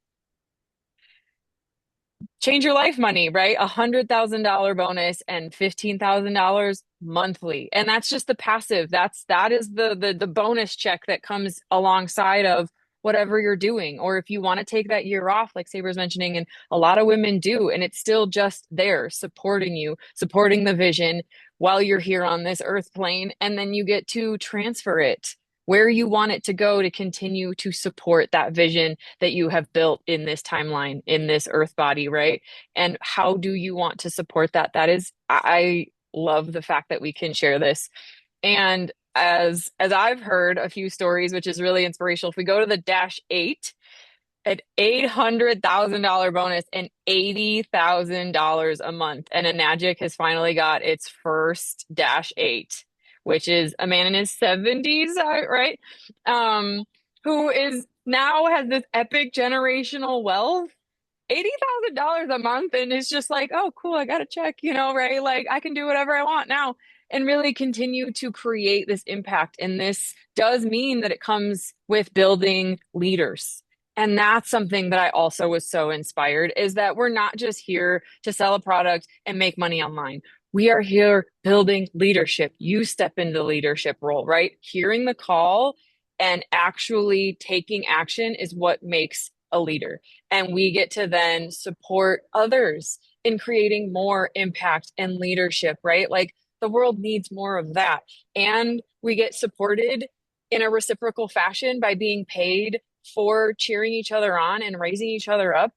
Change your life money, right? $100,000 bonus and $15,000 monthly. And that's just the passive. That is the bonus check that comes alongside of whatever you're doing. Or if you want to take that year off, like Saber's mentioning, and a lot of women do, and it's still just there supporting you, supporting the vision while you're here on this earth plane, and then you get to transfer it where you want it to go to continue to support that vision that you have built in this timeline, in this earth body, right? And how do you want to support that? That is, I love the fact that we can share this. And as I've heard a few stories, which is really inspirational, if we go to the -8, an $800,000 bonus and $80,000 a month. And Enagic has finally got its first -8. which is a man in his 70s, right? Um, who is now has this epic generational wealth, $80,000 a month, and it's just like, oh, cool, I got a check, right? Like I can do whatever I want now and really continue to create this impact. And this does mean that it comes with building leaders. And that's something that I also was so inspired is that we're not just here to sell a product and make money online. We are here building leadership. You step into the leadership role, right? Hearing the call and actually taking action is what makes a leader. And we get to then support others in creating more impact and leadership, right? Like the world needs more of that. And we get supported in a reciprocal fashion by being paid for cheering each other on and raising each other up.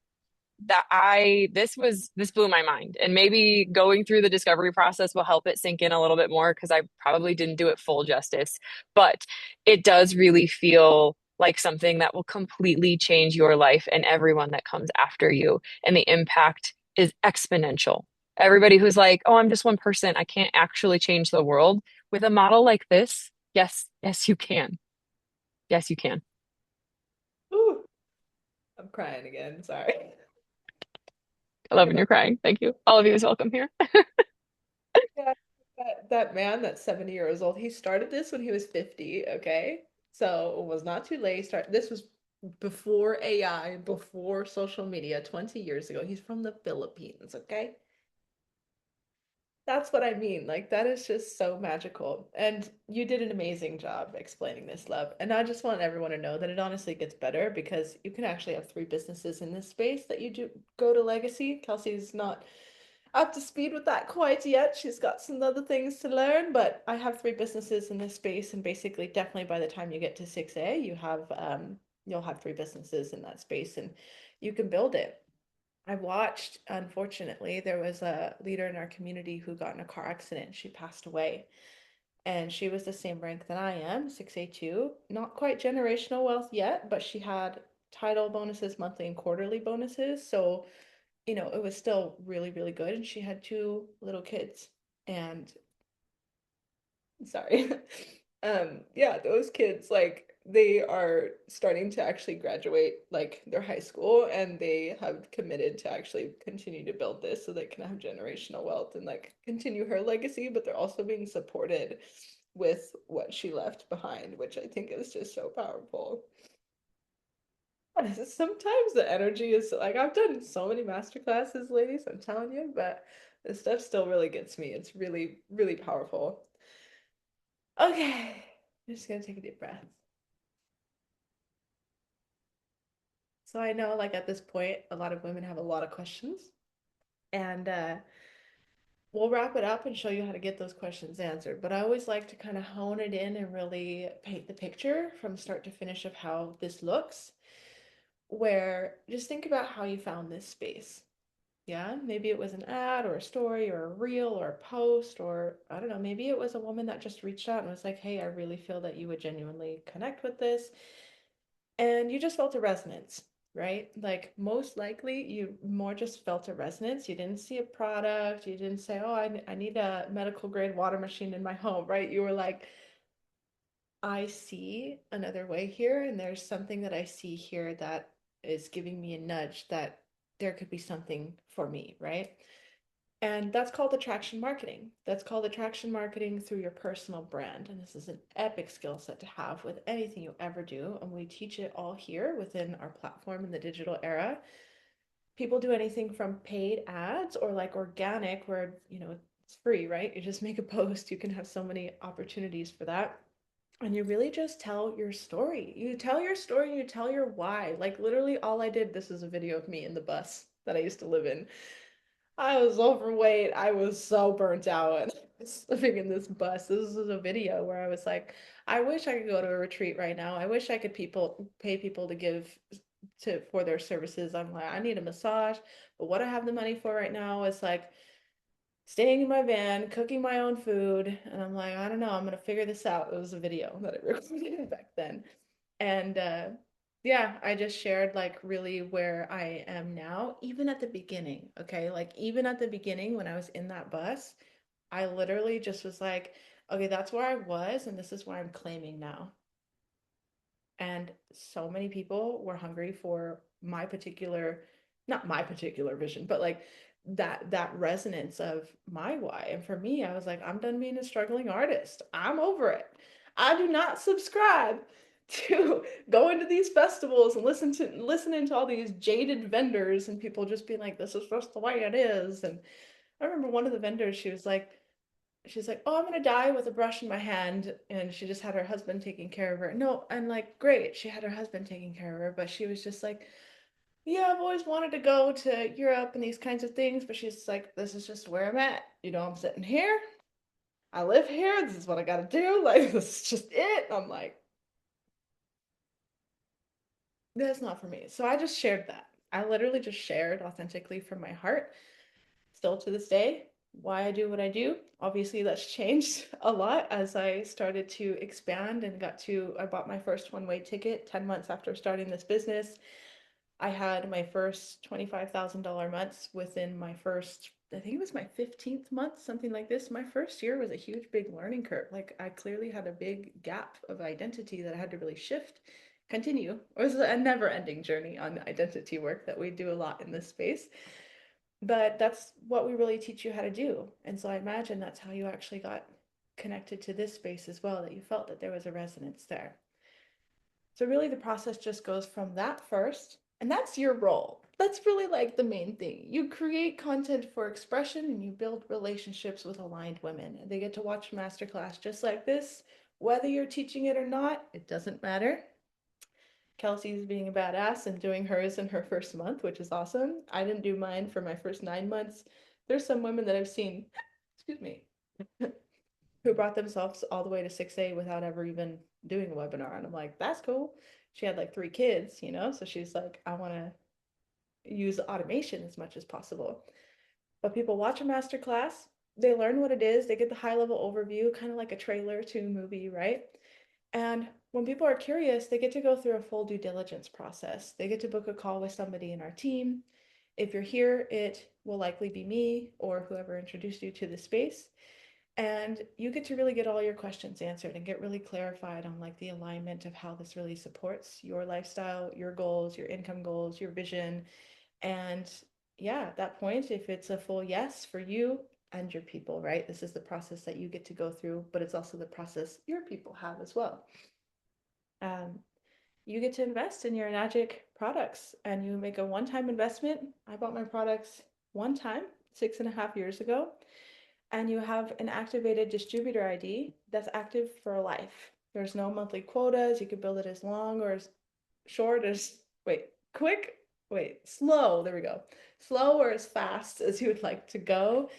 This blew my mind. And maybe going through the discovery process will help it sink in a little bit more because I probably didn't do it full justice. But it does really feel like something that will completely change your life and everyone that comes after you. And the impact is exponential. Everybody who's like, oh, I'm just one person, I can't actually change the world. With a model like this, yes, yes, you can. Yes, you can. Ooh, I'm crying again. Sorry. I love when you're crying. Thank you. All of you is welcome here. Yeah, that man that's 70 years old, he started this when he was 50, okay? So it was not too late. This was before AI, before social media, 20 years ago. He's from the Philippines, okay? That's what I mean. Like, that is just so magical. And you did an amazing job explaining this, love. And I just want everyone to know that it honestly gets better because you can actually have three businesses in this space that you do go to legacy. Kelsey's not up to speed with that quite yet. She's got some other things to learn, but I have three businesses in this space, and basically, definitely by the time you get to 6A, you'll have three businesses in that space, and you can build it. I watched, unfortunately, there was a leader in our community who got in a car accident. She passed away, and she was the same rank that I am, 6A2. Not quite generational wealth yet, but she had title bonuses, monthly and quarterly bonuses. So it was still really, really good. And she had two little kids. And sorry. Yeah, those kids, like, they are starting to actually graduate like their high school, and they have committed to actually continue to build this so they can have generational wealth and like continue her legacy, but they're also being supported with what she left behind, which I think is just so powerful. Sometimes the energy is like I've done so many master classes, ladies, I'm telling you, but this stuff still really gets me. It's really, really powerful. Okay, I'm just gonna take a deep breath. So I know, like at this point, a lot of women have a lot of questions, and we'll wrap it up and show you how to get those questions answered. But I always like to kind of hone it in and really paint the picture from start to finish of how this looks. Where just think about how you found this space. Yeah, maybe it was an ad or a story or a reel or a post, or I don't know, maybe it was a woman that just reached out and was like, hey, I really feel that you would genuinely connect with this. And you just felt a resonance, right? Like most likely you more just felt a resonance. You didn't see a product. You didn't say, oh, I need a medical grade water machine in my home, right? You were like, I see another way here, and there's something that I see here that is giving me a nudge that there could be something for me, right? And that's called attraction marketing. That's called attraction marketing through your personal brand. And this is an epic skill set to have with anything you ever do. And we teach it all here within our platform in the digital era. People do anything from paid ads or like organic, where, it's free, right? You just make a post, you can have so many opportunities for that. And you really just tell your story. You tell your story and you tell your why. Like literally all I did, this is a video of me in the bus that I used to live in. I was overweight. I was so burnt out. And I was living in this bus. This was a video where I was like, I wish I could go to a retreat right now. I wish I could pay people to give to for their services. I'm like, I need a massage, but what I have the money for right now is like staying in my van, cooking my own food. And I'm like, I don't know, I'm gonna figure this out. It was a video that I recorded back then. And yeah, I just shared like really where I am now, even at the beginning. Okay. Like even at the beginning when I was in that bus, I literally just was like, Okay, that's where I was, and this is where I'm claiming now. And so many people were hungry for my particular, not my particular vision, but like that resonance of my why. And for me, I was like, I'm done being a struggling artist. I'm over it. I do not subscribe to going to these festivals and listening to all these jaded vendors and people just being like, this is just the way it is. And I remember one of the vendors, she's like, oh, I'm gonna die with a brush in my hand, and she just had her husband taking care of her. No, and like, great, she had her husband taking care of her, but she was just like, yeah, I've always wanted to go to Europe and these kinds of things, but she's like, this is just where I'm at. I'm sitting here, I live here, this is what I gotta do, like, this is just it. I'm like, that's not for me. So I just shared that. I literally just shared authentically from my heart, still to this day, why I do what I do. Obviously, that's changed a lot as I started to expand and I bought my first one-way ticket 10 months after starting this business. I had my first $25,000 months within my first, I think it was my 15th month, something like this. My first year was a huge, big learning curve. Like, I clearly had a big gap of identity that I had to really shift, continue. It was a never ending journey on identity work that we do a lot in this space. But that's what we really teach you how to do. And so I imagine that's how you actually got connected to this space as well, that you felt that there was a resonance there. So really the process just goes from that first, and that's your role. That's really like the main thing. You create content for expression and you build relationships with aligned women. And they get to watch a masterclass just like this. Whether you're teaching it or not, it doesn't matter. Kelsey's being a badass and doing hers in her first month, which is awesome. I didn't do mine for my first 9 months. There's some women that I've seen, excuse me, who brought themselves all the way to 6A without ever even doing a webinar. And I'm like, that's cool. She had like 3 kids, so she's like, I want to use automation as much as possible. But people watch a master class, they learn what it is, they get the high level overview, kind of like a trailer to a movie, right? And when people are curious, they get to go through a full due diligence process. They get to book a call with somebody in our team. If you're here, it will likely be me or whoever introduced you to the space. And you get to really get all your questions answered and get really clarified on like the alignment of how this really supports your lifestyle, your goals, your income goals, your vision. And yeah, at that point, if it's a full yes for you and your people, right? This is the process that you get to go through, but it's also the process your people have as well. Um, you get to invest in your Magic products and you make a one-time investment. I bought my products one time 6.5 years ago, and you have an activated distributor ID that's active for life. There's no monthly quotas. You can build it as long or as short as, wait, quick, wait, slow, there we go. Slow or as fast as you would like to go.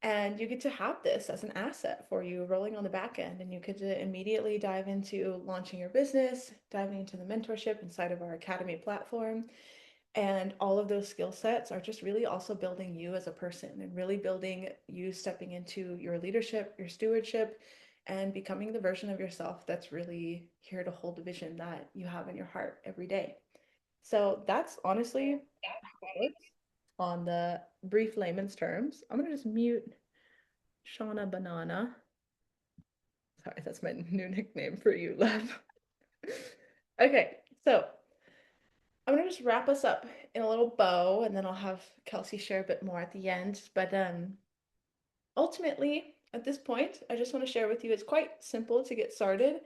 And you get to have this as an asset for you rolling on the back end. And you could immediately dive into launching your business, diving into the mentorship inside of our Academy platform. And all of those skill sets are just really also building you as a person and really building you stepping into your leadership, your stewardship, and becoming the version of yourself that's really here to hold the vision that you have in your heart every day. So that's honestly on the brief layman's terms. I'm going to just mute Shauna Banana. Sorry, that's my new nickname for you, love. Okay, so I'm gonna just wrap us up in a little bow, and then I'll have Kelsey share a bit more at the end. But ultimately, at this point, I just want to share with you it's quite simple to get started.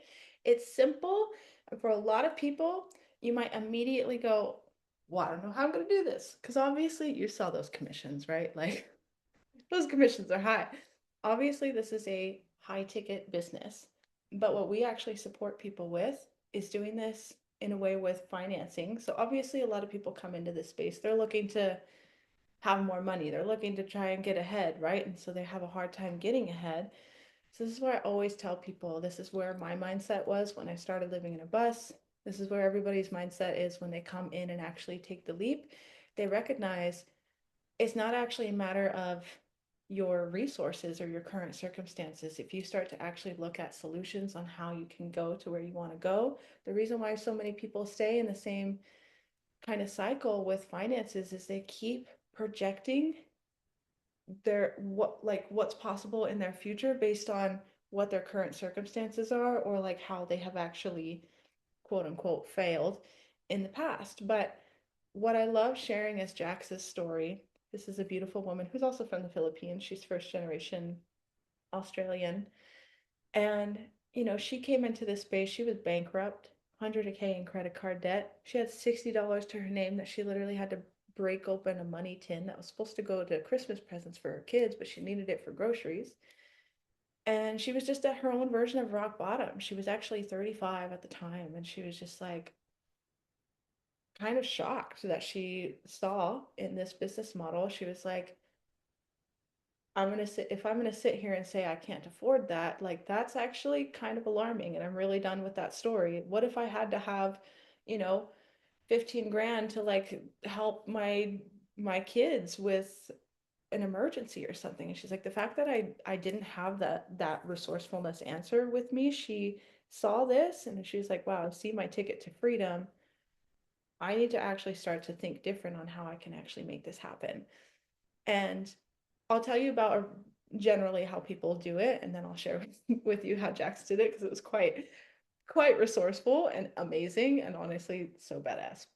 It's simple, and for a lot of people, you might immediately go, well, I don't know how I'm gonna do this. Because obviously you saw those commissions, right? Like those commissions are high. Obviously, this is a high ticket business, but what we actually support people with is doing this in a way with financing. So, obviously, a lot of people come into this space, they're looking to have more money, they're looking to try and get ahead, right? And so they have a hard time getting ahead. So, this is where I always tell people this is where my mindset was when I started living in a bus. This is where everybody's mindset is when they come in and actually take the leap. They recognize it's not actually a matter of your resources or your current circumstances. If you start to actually look at solutions on how you can go to where you want to go, the reason why so many people stay in the same kind of cycle with finances is they keep projecting what's possible in their future based on what their current circumstances are or like how they have actually quote unquote failed in the past. But what I love sharing is Jax's story. This is a beautiful woman who's also from the Philippines. She's first generation Australian. And, she came into this space, she was bankrupt, 100K in credit card debt. She had $60 to her name that she literally had to break open a money tin that was supposed to go to Christmas presents for her kids, but she needed it for groceries. And she was just at her own version of rock bottom. She was actually 35 at the time, and she was just like kind of shocked that she saw in this business model. She was like, if I'm gonna sit here and say I can't afford that, like that's actually kind of alarming, and I'm really done with that story. What if I had to have, you know, 15 grand to like help my kids with an emergency or something? And she's like, the fact that I didn't have that resourcefulness answer with me, she saw this and she's like, wow, I see my ticket to freedom. I need to actually start to think different on how I can actually make this happen. And I'll tell you about generally how people do it, and then I'll share with you how Jax did it because it was quite resourceful and amazing, and honestly so badass.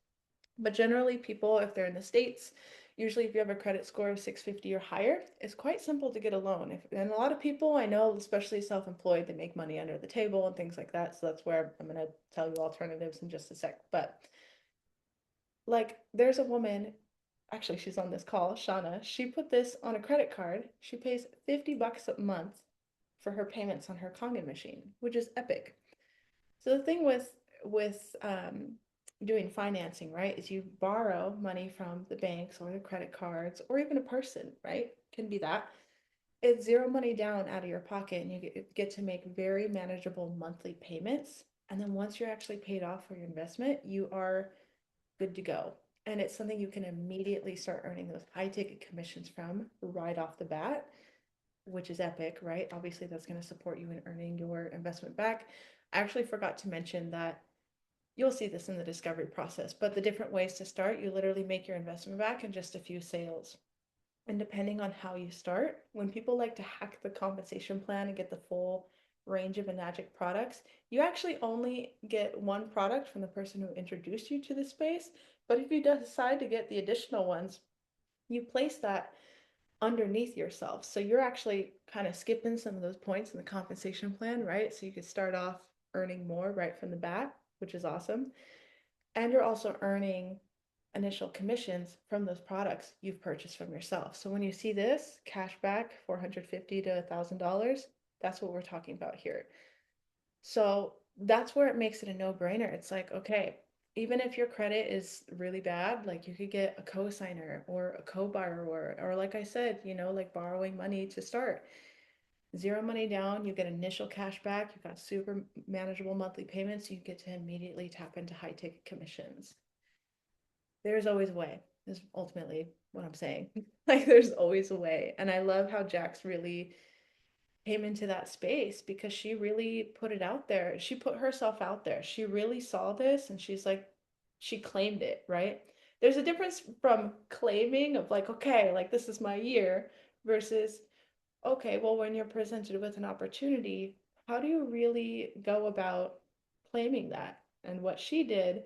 But generally, people, if they're in the States, usually if you have a credit score of 650 or higher, it's quite simple to get a loan. And a lot of people I know, especially self-employed, they make money under the table and things like that. So that's where I'm going to tell you alternatives in just a sec. But like, there's a woman, actually, she's on this call, Shauna. She put this on a credit card. She pays $50 a month for her payments on her Kangen machine, which is epic. So the thing with doing financing, right, is you borrow money from the banks or the credit cards or even a person, right? Can be that. It's zero money down out of your pocket, and you get to make very manageable monthly payments. And then once you're actually paid off for your investment, you are good to go. And it's something you can immediately start earning those high ticket commissions from right off the bat, which is epic, right? Obviously, that's going to support you in earning your investment back. I actually forgot to mention that you'll see this in the discovery process, but the different ways to start, you literally make your investment back in just a few sales. And depending on how you start, when people like to hack the compensation plan and get the full range of Enagic products, you actually only get one product from the person who introduced you to the space. But if you decide to get the additional ones, you place that underneath yourself. So you're actually kind of skipping some of those points in the compensation plan, right? So you could start off earning more right from the bat, which is awesome. And you're also earning initial commissions from those products you've purchased from yourself. So when you see this cash back, 450 to $1,000, that's what we're talking about here. So that's where it makes it a no-brainer. It's like, okay, even if your credit is really bad, like you could get a co-signer or a co-borrower, or like I said, like borrowing money to start. Zero money down, you get initial cash back, you've got super manageable monthly payments, you get to immediately tap into high ticket commissions. There's always a way, is ultimately what I'm saying. Like there's always a way. And I love how Jax really came into that space because she really put it out there. She put herself out there. She really saw this and she's like, she claimed it, right? There's a difference from claiming of like, okay, like this is my year versus, okay, well, when you're presented with an opportunity, how do you really go about claiming that? And what she did,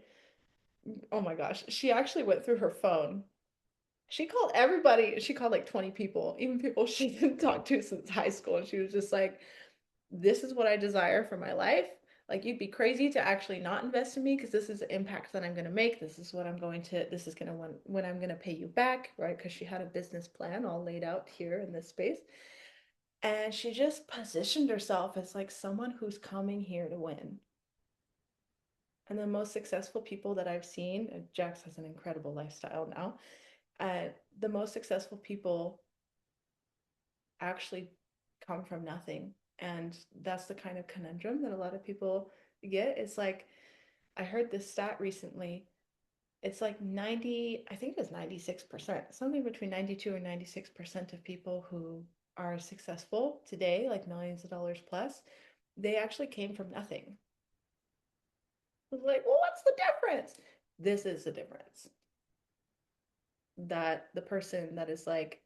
oh my gosh, she actually went through her phone. She called everybody, she called like 20 people, even people she didn't talk to since high school. And she was just like, this is what I desire for my life. Like, you'd be crazy to actually not invest in me because this is the impact that I'm going to make. This is what I'm going to, this is going to when I'm going to pay you back, right? Because she had a business plan all laid out here in this space. And she just positioned herself as like someone who's coming here to win. And the most successful people that I've seen, Jax has an incredible lifestyle now. The most successful people actually come from nothing. And that's the kind of conundrum that a lot of people get. It's like, I heard this stat recently. It's like 90, I think it was 96%, something between 92 and 96% of people who are successful today, like millions of dollars plus, they actually came from nothing. It's like, well, what's the difference? This is the difference. That the person that is like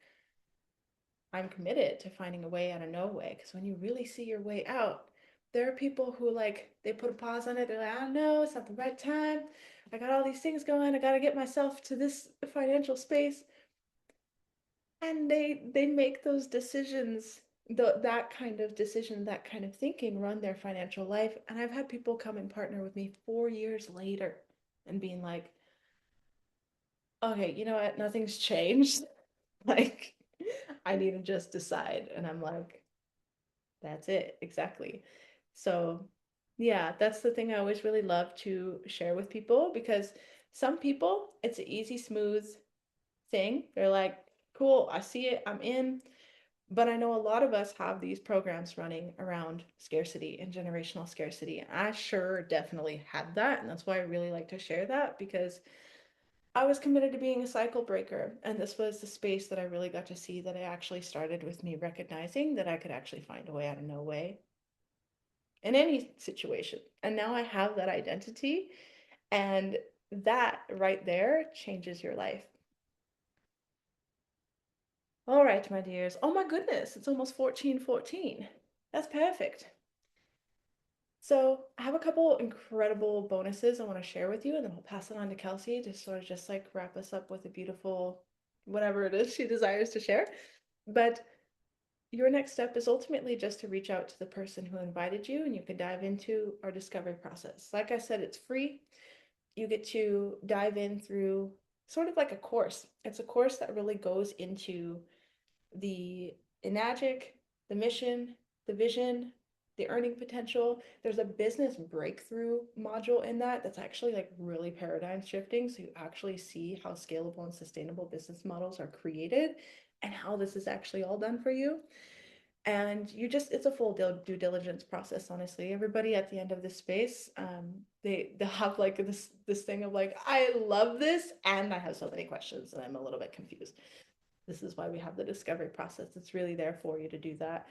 I'm committed to finding a way out of no way. Because when you really see your way out, there are people who like they put a pause on it. They're like, I don't know, it's not the right time. I got all these things going. I got to get myself to this financial space, and they make those decisions. That kind of decision, that kind of thinking, run their financial life. And I've had people come and partner with me 4 years later, and being like, okay, you know what? Nothing's changed. Like, I need to just decide. And I'm like, that's it, exactly. So, yeah, that's the thing I always really love to share with people because some people, it's an easy, smooth thing. They're like, cool, I see it, I'm in. But I know a lot of us have these programs running around scarcity and generational scarcity. And I sure definitely had that. And that's why I really like to share that because I was committed to being a cycle breaker. And this was the space that I really got to see that I actually started with me recognizing that I could actually find a way out of no way in any situation. And now I have that identity. And that right there changes your life. All right, my dears. Oh my goodness, it's almost 14:14. That's perfect. So I have a couple incredible bonuses I want to share with you, and then I'll pass it on to Kelsey to sort of just like wrap us up with a beautiful whatever it is she desires to share. But your next step is ultimately just to reach out to the person who invited you, and you can dive into our discovery process. Like I said, it's free. You get to dive in through sort of like a course. It's a course that really goes into the enagic, the mission, the vision, the earning potential. There's a business breakthrough module in that that's actually like really paradigm shifting. So you actually see how scalable and sustainable business models are created and how this is actually all done for you. And you just, it's a full due diligence process, honestly. Everybody at the end of this space, they have like this thing of like, I love this and I have so many questions and I'm a little bit confused. This is why we have the discovery process. It's really there for you to do that.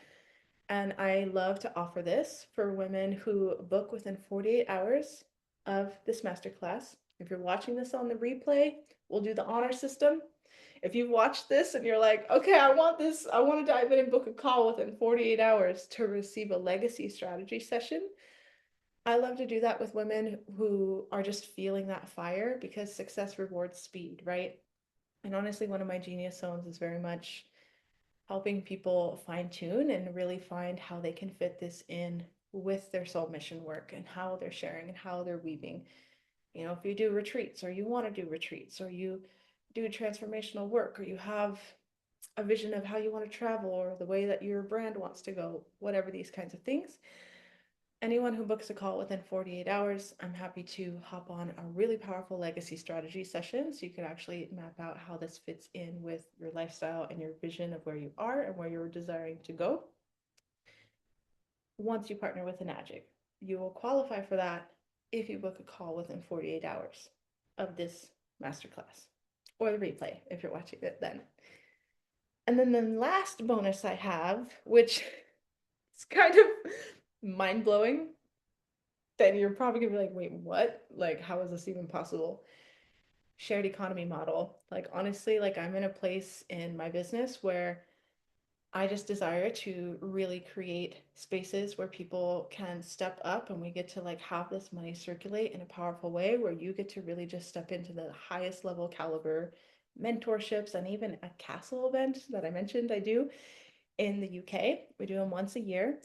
And I love to offer this for women who book within 48 hours of this masterclass. If you're watching this on the replay, we'll do the honor system. If you've watched this and you're like, okay, I want this, I want to dive in and book a call within 48 hours to receive a legacy strategy session, I love to do that with women who are just feeling that fire because success rewards speed, right? And honestly, one of my genius zones is very much helping people fine tune and really find how they can fit this in with their soul mission work and how they're sharing and how they're weaving. You know, if you do retreats or you want to do retreats or you do transformational work or you have a vision of how you want to travel or the way that your brand wants to go, whatever these kinds of things, anyone who books a call within 48 hours, I'm happy to hop on a really powerful legacy strategy session so you can actually map out how this fits in with your lifestyle and your vision of where you are and where you're desiring to go. Once you partner with Enagic, you will qualify for that if you book a call within 48 hours of this masterclass or the replay if you're watching it then. And then the last bonus I have, which is kind of mind blowing, then you're probably gonna be like, wait, what? Like, how is this even possible? Shared economy model. Like, honestly, like I'm in a place in my business where I just desire to really create spaces where people can step up and we get to like have this money circulate in a powerful way where you get to really just step into the highest level caliber mentorships and even a castle event that I mentioned I do in the UK. We do them once a year.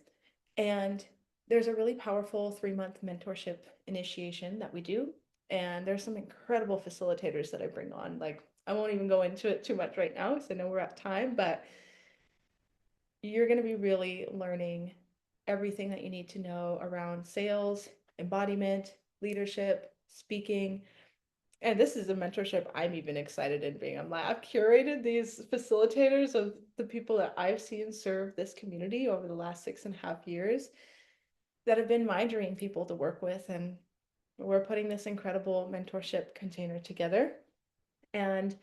And there's a really powerful 3-month mentorship initiation that we do. And there's some incredible facilitators that I bring on. Like, I won't even go into it too much right now because I know we're at time, but you're going to be really learning everything that you need to know around sales, embodiment, leadership, speaking. And this is a mentorship I'm even excited in being. I'm like, I've curated these facilitators of the people that I've seen serve this community over the last 6.5 years that have been my dream people to work with. And we're putting this incredible mentorship container together. And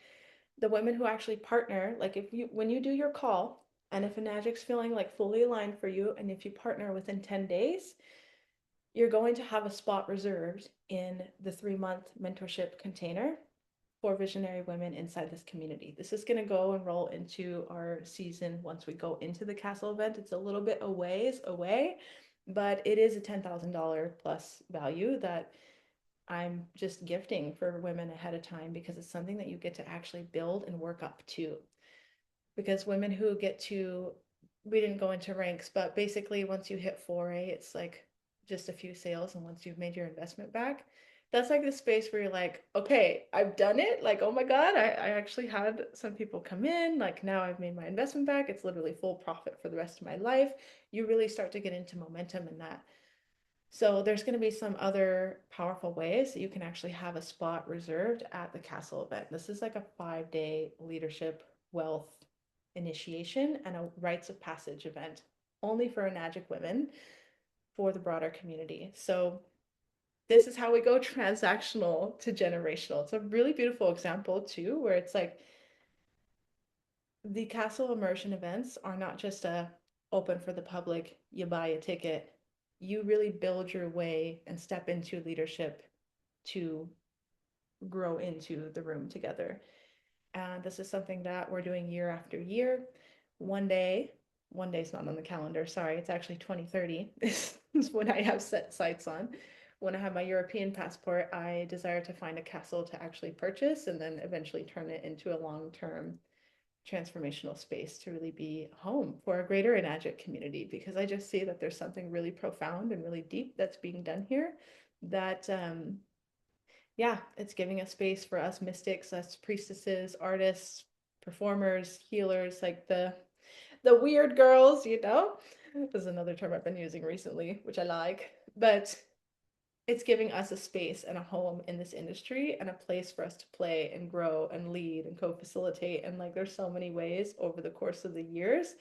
the women who actually partner, like if you, when you do your call, and if Enagic's feeling like fully aligned for you, and if you partner within 10 days, you're going to have a spot reserved in the 3-month mentorship container. for visionary women inside this community. This is going to go and roll into our season once we go into the castle event. It's a little bit a ways away, but it is a $10,000 plus value that I'm just gifting for women ahead of time because it's something that you get to actually build and work up to. Because women who get to, we didn't go into ranks, but basically once you hit 4A, it's like just a few sales. And once you've made your investment back, that's like the space where you're like, okay, I've done it. Like, oh my God, I actually had some people come in. Like, now I've made my investment back. It's literally full profit for the rest of my life. You really start to get into momentum in that. So there's going to be some other powerful ways that you can actually have a spot reserved at the castle event. This is like a 5-day leadership wealth initiation and a rites of passage event only for Enagic women for the broader community. So this is how we go transactional to generational. It's a really beautiful example too, where it's like the castle immersion events are not just a open for the public, you buy a ticket. You really build your way and step into leadership to grow into the room together. And this is something that we're doing year after year. One day, one day's not on the calendar, sorry, it's actually 2030 is when I have set sights on. When I have my European passport, I desire to find a castle to actually purchase and then eventually turn it into a long-term transformational space to really be home for a greater Enagic community, because I just see that there's something really profound and really deep that's being done here that yeah, it's giving a space for us mystics, us priestesses, artists, performers, healers, like the weird girls, you know. This is another term I've been using recently, which I like. But it's giving us a space and a home in this industry and a place for us to play and grow and lead and co-facilitate. And like there's so many ways over the course of the years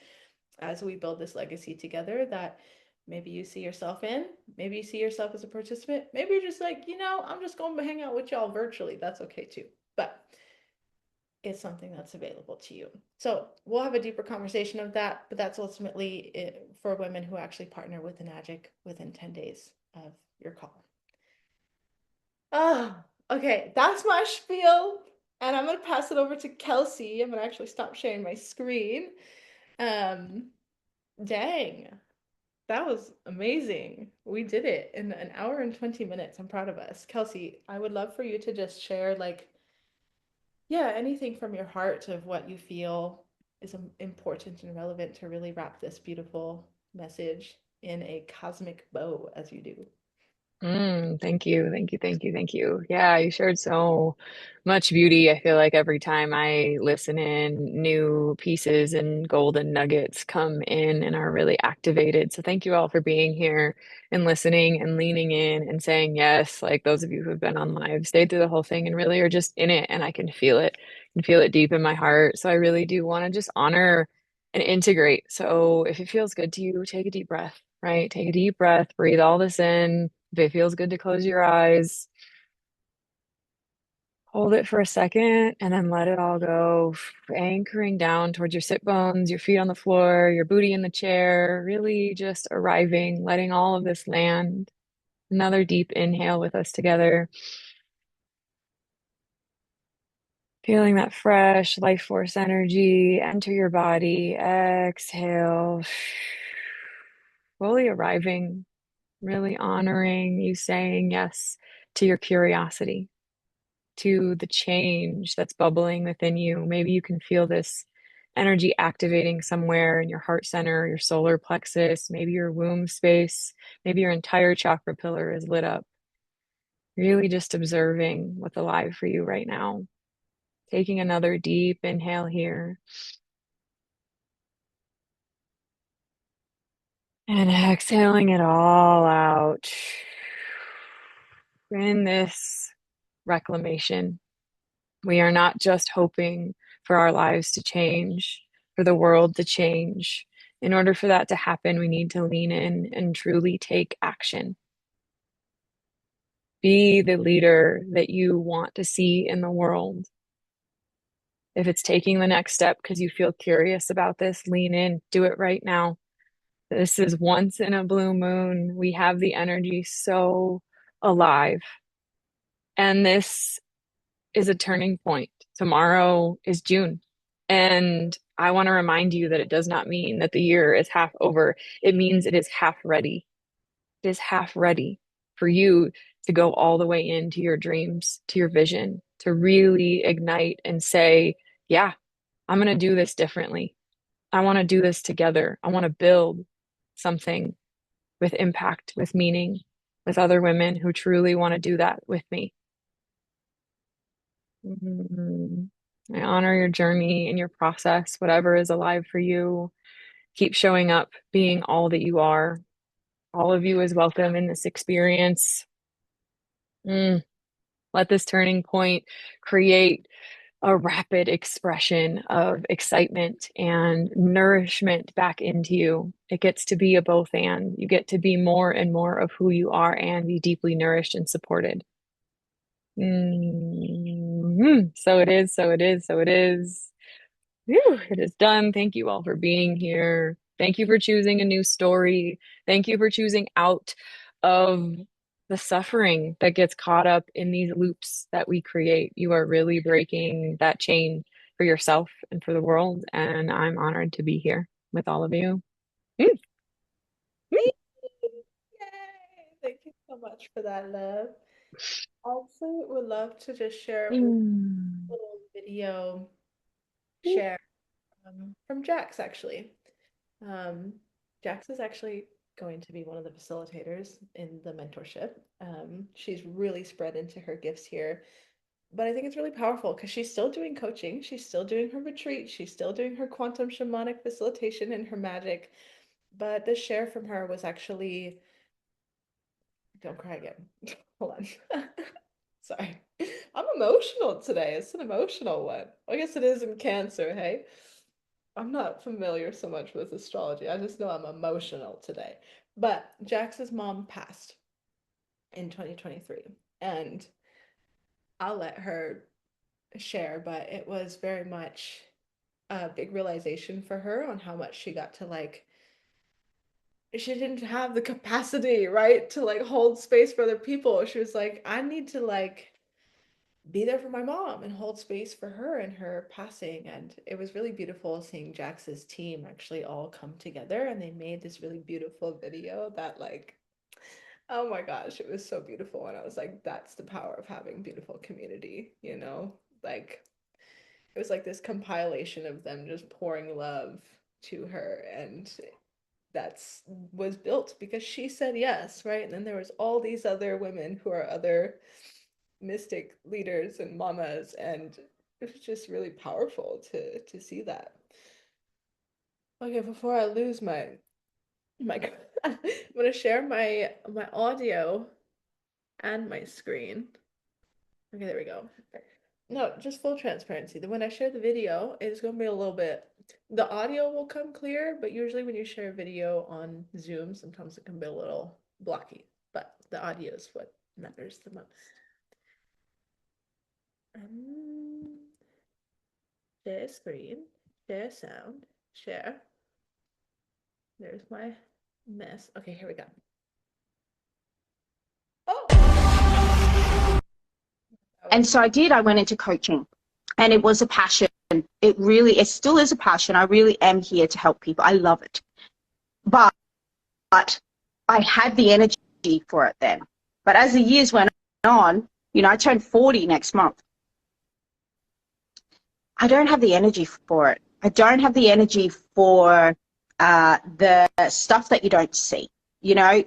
as we build this legacy together that maybe you see yourself in, maybe you see yourself as a participant, maybe you're just like, I'm just going to hang out with y'all virtually. That's okay too. But it's something that's available to you. So we'll have a deeper conversation of that, but that's ultimately it for women who actually partner with an Enagic within 10 days of your call. Oh, okay. That's my spiel. And I'm going to pass it over to Kelsey. I'm going to actually stop sharing my screen. Um, dang. That was amazing. We did it in an hour and 20 minutes. I'm proud of us. Kelsey, I would love for you to just share, like, yeah, anything from your heart of what you feel is important and relevant to really wrap this beautiful message in a cosmic bow as you do. Thank you, thank you, thank you, thank you. Yeah, you shared so much beauty. I feel like every time I listen in, new pieces and golden nuggets come in and are really activated. So thank you all for being here and listening and leaning in and saying yes. Like those of you who have been on live, stayed through the whole thing and really are just in it, and I can feel it and feel it deep in my heart. So I really do want to just honor and integrate. So if it feels good to you, take a deep breath, right? Take a deep breath, breathe all this in. If it feels good to close your eyes, hold it for a second and then let it all go, anchoring down towards your sit bones, your feet on the floor, your booty in the chair, really just arriving, letting all of this land. Another deep inhale with us together. Feeling that fresh life force energy enter your body. Exhale. Fully arriving, really honoring you saying yes to your curiosity, to the change that's bubbling within you. Maybe you can feel this energy activating somewhere in your heart center, your solar plexus, maybe your womb space, maybe your entire chakra pillar is lit up. Really just observing what's alive for you right now. Taking another deep inhale here. And exhaling it all out. In this reclamation, we are not just hoping for our lives to change, for the world to change. In order for that to happen, we need to lean in and truly take action. Be the leader that you want to see in the world. If it's taking the next step because you feel curious about this, lean in, do it right now. This is once in a blue moon. We have the energy so alive. And this is a turning point. Tomorrow is June. And I want to remind you that it does not mean that the year is half over. It means it is half ready. It is half ready for you to go all the way into your dreams, to your vision, to really ignite and say, yeah, I'm going to do this differently. I want to do this together. I want to build something with impact, with meaning, with other women who truly want to do that with me. Mhm. I honor your journey and your process, whatever is alive for you. Keep showing up, being all that you are. All of you is welcome in this experience. Mm. Let this turning point create a rapid expression of excitement and nourishment back into you. It gets to be a both and. You get to be more and more of who you are and be deeply nourished and supported. So it is, so it is, so it is. Whew, it is done. Thank you all for being here. Thank you for choosing a new story. Thank you for choosing out of the suffering that gets caught up in these loops that we create. You are really breaking that chain for yourself and for the world. And I'm honored to be here with all of you. Mm, Yay! Thank you so much for that, love. Also, would love to just share a mm, little video mm. share from Jax, actually. Um, Jax is actually going to be one of the facilitators in the mentorship. She's really spread into her gifts here. But I think it's really powerful because she's still doing coaching, she's still doing her retreat, she's still doing her quantum shamanic facilitation and her magic. But the share from her was actually, don't cry again. Hold on. Sorry. I'm emotional today. It's an emotional one. I guess it is in Cancer, hey? I'm not familiar so much with astrology. I just know I'm emotional today. But Jax's mom passed in 2023, and I'll let her share, but it was very much a big realization for her on how much she got to like she didn't have the capacity, right, to like hold space for other people. She was like, I need to like be there for my mom and hold space for her and her passing. And it was really beautiful seeing Jax's team actually all come together and they made this really beautiful video that like, oh my gosh, it was so beautiful. And I was like, that's the power of having beautiful community, you know? Like it was like this compilation of them just pouring love to her, and that's was built because she said yes, right? And then there was all these other women who are other mystic leaders and mamas, and it was just really powerful to see that. Okay, before I lose my I'm gonna share my audio and my screen. Okay, there we go. No, just full transparency. Then when I share the video, it's going to be a little bit, the audio will come clear, but usually when you share video on Zoom, sometimes it can be a little blocky, but the audio is what matters the most. Um, Share screen, share sound, share. There's my mess. Okay, here we go. Oh! And so I went into coaching, and it was a passion. It still is a passion. I really am here to help people. I love it. But I had the energy for it then. But as the years went on, I turned 40 next month. I don't have the energy for it. I don't have the energy for the stuff that you don't see.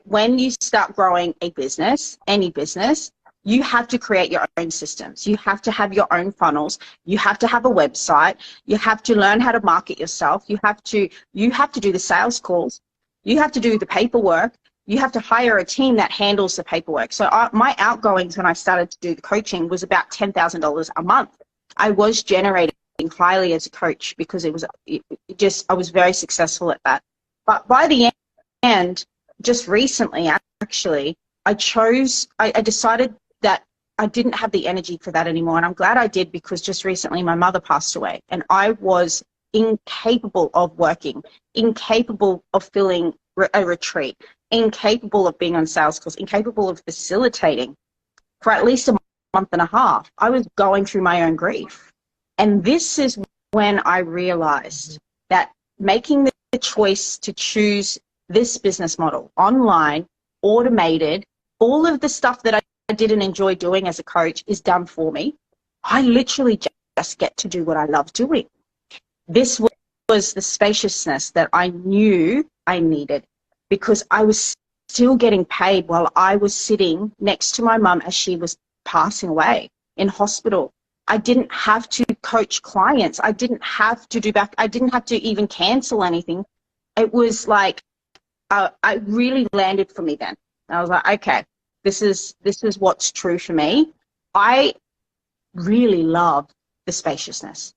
When you start growing a business, any business, you have to create your own systems. You have to have your own funnels. You have to have a website. You have to learn how to market yourself. You have to do the sales calls. You have to do the paperwork. You have to hire a team that handles the paperwork. So my outgoings when I started to do the coaching was about $10,000 a month. I was generating highly as a coach because I was very successful at that. But by the end, just recently, actually, I decided that I didn't have the energy for that anymore. And I'm glad I did, because just recently my mother passed away and I was incapable of working, incapable of filling a retreat, incapable of being on sales calls, incapable of facilitating for at least a month and a half. I was going through my own grief. And this is when I realized that making the choice to choose this business model, online, automated, all of the stuff that I didn't enjoy doing as a coach is done for me. I literally just get to do what I love doing. This was the spaciousness that I knew I needed, because I was still getting paid while I was sitting next to my mum as she was passing away in hospital. I didn't have to coach clients. I didn't have to I didn't have to even cancel anything. It was like, I really landed for me then. I was like, okay, this is what's true for me. I really love the spaciousness,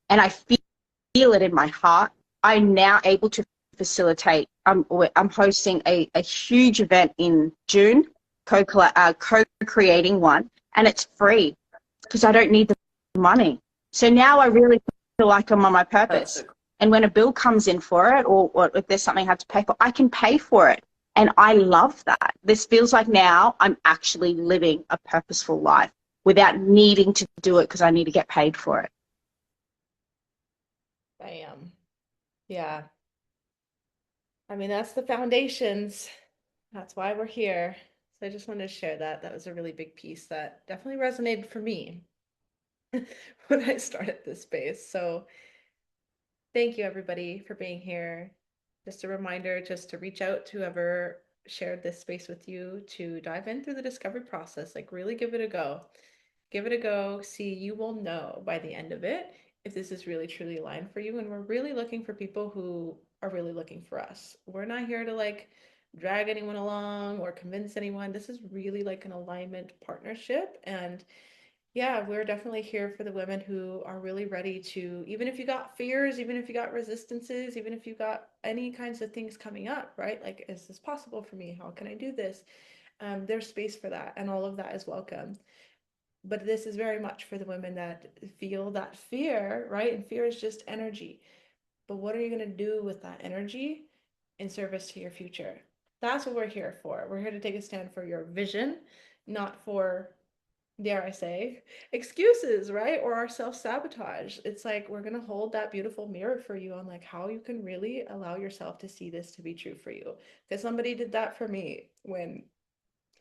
and I feel it in my heart. I'm now able to facilitate. I'm hosting a huge event in June, co-creating one, and it's free because I don't need the money. So now I really feel like I'm on my purpose. And when a bill comes in for it, or if there's something I have to pay for, I can pay for it. And I love that. This feels like now I'm actually living a purposeful life without needing to do it because I need to get paid for it. Bam. Yeah. I mean, that's the foundations. That's why we're here. So I just wanted to share that. That was a really big piece that definitely resonated for me when I started this space. So thank you, everybody, for being here. Just a reminder, just to reach out to whoever shared this space with you, to dive in through the discovery process. Like, really give it a go. Give it a go. See, you will know by the end of it if this is really truly aligned for you. And we're really looking for people who are really looking for us. We're not here to like drag anyone along or convince anyone. This is really like an alignment partnership. And yeah, we're definitely here for the women who are really ready to, even if you got fears, even if you got resistances, even if you got any kinds of things coming up, right? Like, is this possible for me? How can I do this? There's space for that, and all of that is welcome. But this is very much for the women that feel that fear, right? And fear is just energy. But what are you going to do with that energy in service to your future? That's what we're here for. We're here to take a stand for your vision, not for, dare I say, excuses, right? Or our self-sabotage. It's like we're going to hold that beautiful mirror for you on like how you can really allow yourself to see this to be true for you. Because somebody did that for me when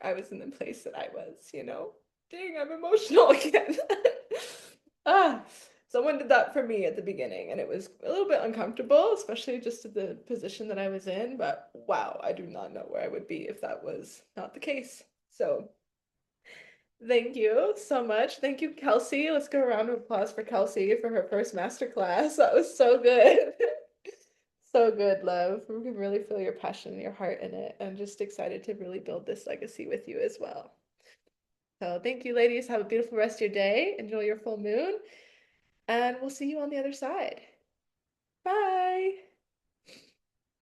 I was in the place that I was, you know? Dang, I'm emotional again. ah, someone did that for me at the beginning, and it was a little bit uncomfortable, especially just to the position that I was in. But wow, I do not know where I would be if that was not the case. So thank you so much. Thank you, Kelsey. Let's give a round of applause for Kelsey for her first masterclass. That was so good. So good, love. We can really feel your passion and your heart in it. I'm just excited to really build this legacy with you as well. So thank you, ladies. Have a beautiful rest of your day. Enjoy your full moon, and we'll see you on the other side. Bye.